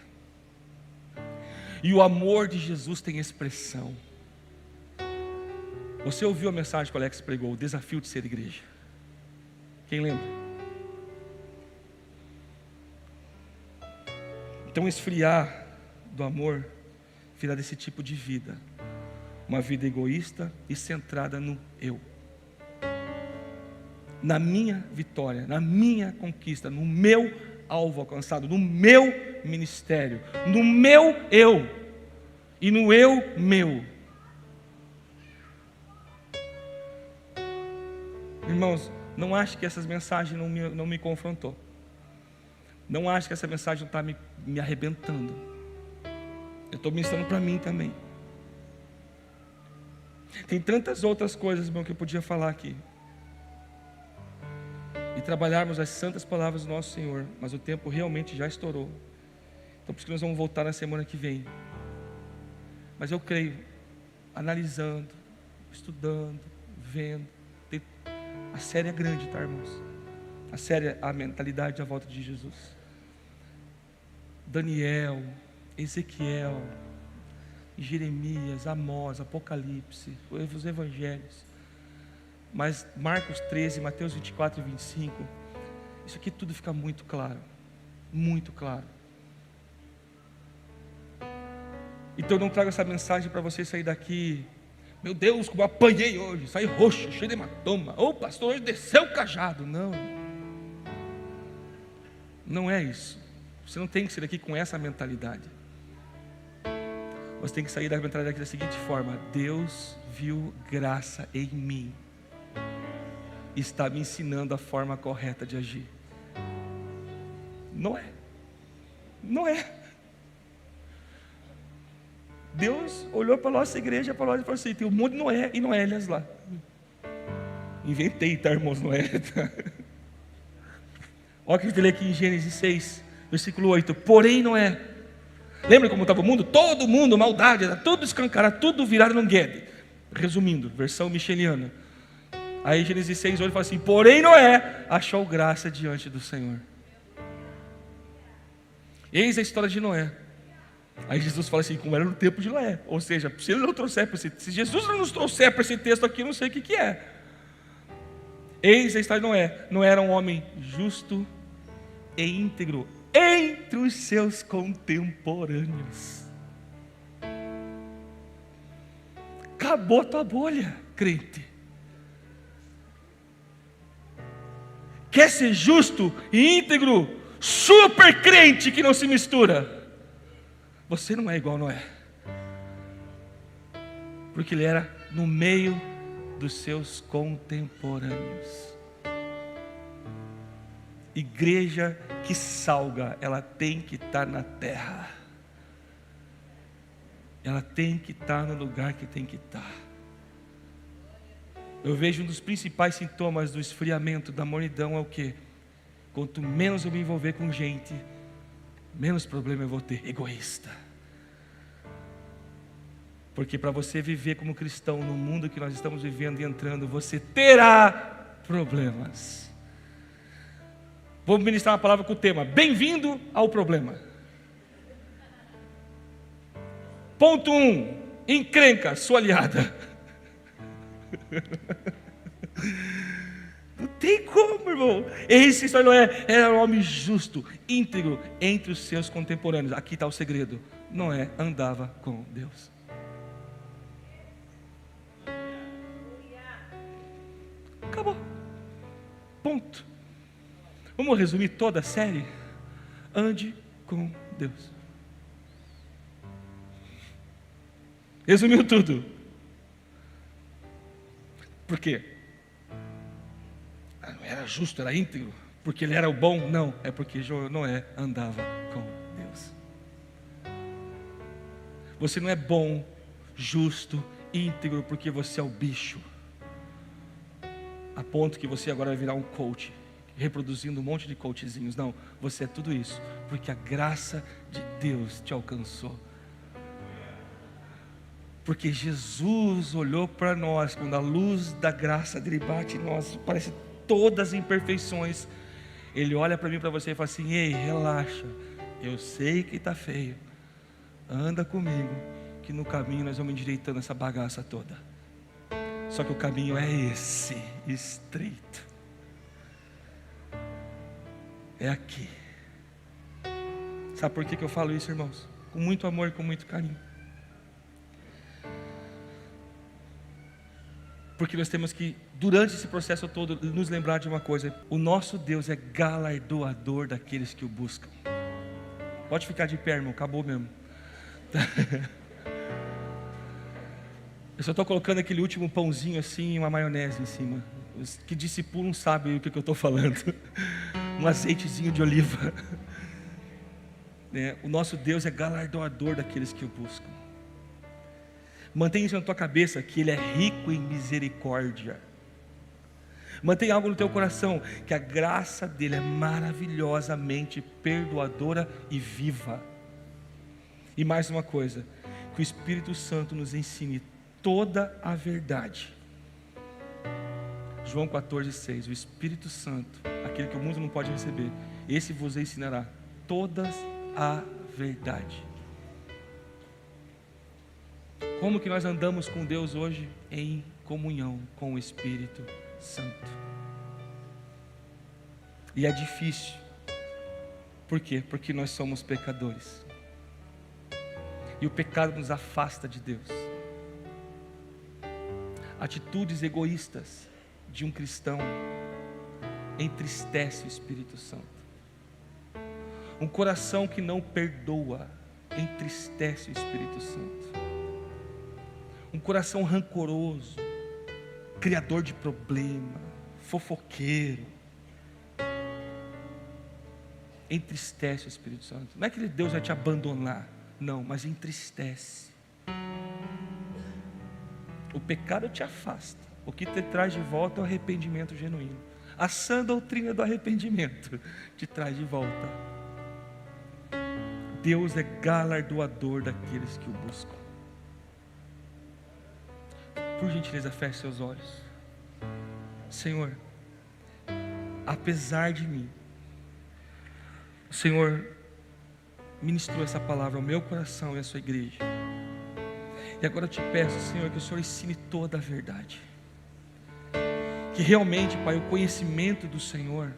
E o amor de Jesus tem expressão. Você ouviu a mensagem que o Alex pregou, o desafio de ser igreja? Quem lembra? Então esfriar do amor virá desse tipo de vida, uma vida egoísta e centrada no eu, na minha vitória, na minha conquista, no meu alvo alcançado, no meu ministério, no meu eu e no eu meu. Irmãos, não acho que essas mensagens não me confrontou. Não acho que essa mensagem não está me arrebentando. Eu estou ministrando para mim também. Tem tantas outras coisas, irmão, que eu podia falar aqui. trabalharmos as santas palavras do nosso Senhor, mas o tempo realmente já estourou. Então por isso que nós vamos voltar na semana que vem. Mas eu creio, analisando, estudando, vendo, a série é grande, tá, irmãos? A série é a mentalidade à volta de Jesus. Daniel, Ezequiel, Jeremias, Amós, Apocalipse, os evangelhos. Mas Marcos 13, Mateus 24 e 25, isso aqui tudo fica muito claro. Muito claro. Então eu não trago essa mensagem para você sair daqui, meu Deus, como eu apanhei hoje, saí roxo, cheio de hematoma. Ô pastor, hoje desceu o cajado. Não. Não é isso. Você não tem que sair daqui com essa mentalidade. Você tem que sair da mentalidade da seguinte forma: Deus viu graça em mim, está me ensinando a forma correta de agir. Não é. Não é. Deus olhou para a nossa igreja, para nós e falou assim: tem um monte de Noé e Noélias lá. Inventei, tá, irmãos? Noé. Olha o que a gente lê aqui em Gênesis 6, versículo 8. Porém Noé, lembra como estava o mundo? Todo mundo, maldade, era tudo escancarado, tudo virado num guede. Resumindo, versão micheliana. Aí Gênesis 6, 8 fala assim: porém Noé achou graça diante do Senhor. Eis a história de Noé. Aí Jesus fala assim, como era no tempo de Noé. Ou seja, se ele não trouxer para se Jesus não nos trouxer para esse texto aqui, eu não sei o que é. Eis a história de Noé. Noé era um homem justo e íntegro entre os seus contemporâneos. Acabou a tua bolha, crente. Quer ser justo e íntegro, super crente que não se mistura? Você não é igual a Noé, porque ele era no meio dos seus contemporâneos. Igreja que salga, ela tem que estar na terra, ela tem que estar no lugar que tem que estar. Eu vejo um dos principais sintomas do esfriamento, da mornidão é o quê? Quanto menos eu me envolver com gente, menos problema eu vou ter. Egoísta. Porque para você viver como cristão no mundo que nós estamos vivendo e entrando, você terá problemas. Vou ministrar uma palavra com o tema: bem-vindo ao problema. Ponto 1, encrenca, sua aliada. Não tem como, irmão. Esse só não era um homem justo, íntegro entre os seus contemporâneos. Aqui está o segredo: Noé andava com Deus. Acabou. Ponto. Vamos resumir toda a série? Ande com Deus. Resumiu tudo. Por quê? Não era justo, era íntegro, porque ele era o bom? Não, é porque Noé andava com Deus. Você não é bom, justo, íntegro porque você é o bicho, a ponto que você agora vai virar um coach, reproduzindo um monte de coachzinhos. Não, você é tudo isso porque a graça de Deus te alcançou. Porque Jesus olhou para nós, quando a luz da graça dele bate em nós, parece todas as imperfeições. Ele olha para mim, para você e fala assim: ei, relaxa, eu sei que está feio, anda comigo, que no caminho nós vamos endireitando essa bagaça toda. Só que o caminho é esse, estreito, é aqui. Sabe por que eu falo isso, irmãos? Com muito amor e com muito carinho. Porque nós temos que, durante esse processo todo, nos lembrar de uma coisa: o nosso Deus é galardoador daqueles que o buscam. Pode ficar de pé, irmão, acabou mesmo. Eu só estou colocando aquele último pãozinho assim e uma maionese em cima. Os que discipulam sabem o que eu estou falando. Um azeitezinho de oliva. O nosso Deus é galardoador daqueles que o buscam. Mantenha isso na tua cabeça, que Ele é rico em misericórdia. Mantém algo no teu coração, que a graça dele é maravilhosamente perdoadora e viva. E mais uma coisa, que o Espírito Santo nos ensine toda a verdade. João 14,6, o Espírito Santo, aquele que o mundo não pode receber, esse vos ensinará todas a verdade. Como que nós andamos com Deus hoje? Em comunhão com o Espírito Santo. E é difícil. Por quê? Porque nós somos pecadores. E o pecado nos afasta de Deus. Atitudes egoístas de um cristão entristece o Espírito Santo. Um coração que não perdoa entristece o Espírito Santo. Um coração rancoroso, criador de problema, fofoqueiro, entristece o Espírito Santo. Não é que Deus vai te abandonar, não, mas entristece. O pecado te afasta, o que te traz de volta é o arrependimento genuíno. A sã doutrina do arrependimento te traz de volta. Deus é galardoador daqueles que o buscam. Por gentileza, feche seus olhos. Senhor, apesar de mim, o Senhor ministrou essa palavra ao meu coração e à sua igreja. E agora eu te peço, Senhor, que o Senhor ensine toda a verdade. Que realmente, Pai, o conhecimento do Senhor,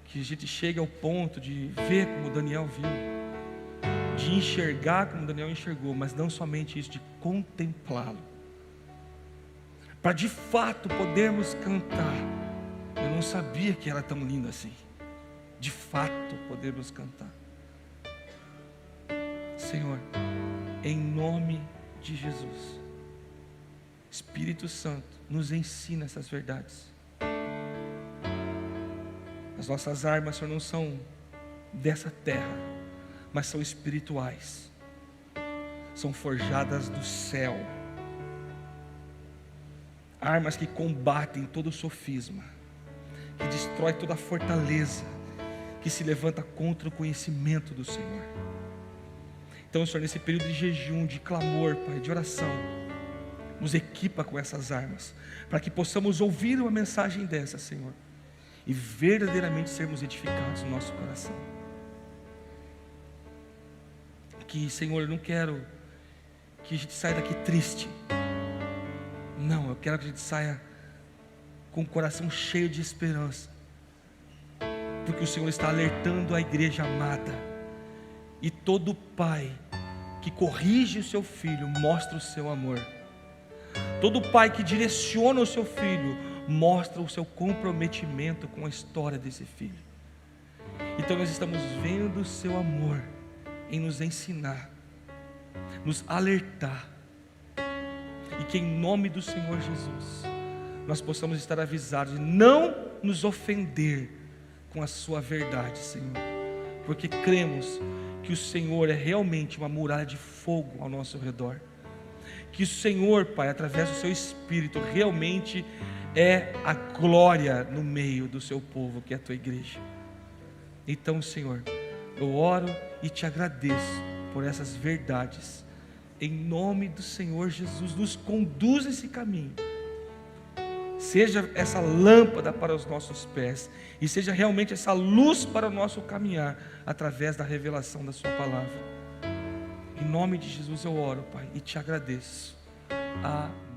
que a gente chegue ao ponto de ver como Daniel viu, de enxergar como Daniel enxergou, mas não somente isso, de contemplá-lo, para de fato podermos cantar. Eu não sabia que era tão lindo assim. De fato podermos cantar. Senhor, em nome de Jesus, Espírito Santo, nos ensina essas verdades. As nossas armas, Senhor, não são dessa terra, mas são espirituais, são forjadas do céu, armas que combatem todo o sofisma, que destrói toda a fortaleza que se levanta contra o conhecimento do Senhor. Então, Senhor, nesse período de jejum, de clamor, Pai, de oração, nos equipa com essas armas, para que possamos ouvir uma mensagem dessa, Senhor, e verdadeiramente sermos edificados no nosso coração. Que, Senhor, eu não quero que a gente saia daqui triste. Não, eu quero que a gente saia com o coração cheio de esperança, porque o Senhor está alertando a igreja amada. E todo pai que corrige o seu filho mostra o seu amor. Todo pai que direciona o seu filho mostra o seu comprometimento com a história desse filho. Então nós estamos vendo o seu amor em nos ensinar, nos alertar, e que em nome do Senhor Jesus nós possamos estar avisados de não nos ofender com a sua verdade, Senhor, porque cremos que o Senhor é realmente uma muralha de fogo ao nosso redor, que o Senhor, Pai, através do seu Espírito, realmente é a glória no meio do seu povo, que é a tua igreja. Então, Senhor, eu oro e te agradeço por essas verdades. Em nome do Senhor Jesus, nos conduz esse caminho. Seja essa lâmpada para os nossos pés, e seja realmente essa luz para o nosso caminhar, através da revelação da sua palavra. Em nome de Jesus eu oro, Pai, e te agradeço. Amém.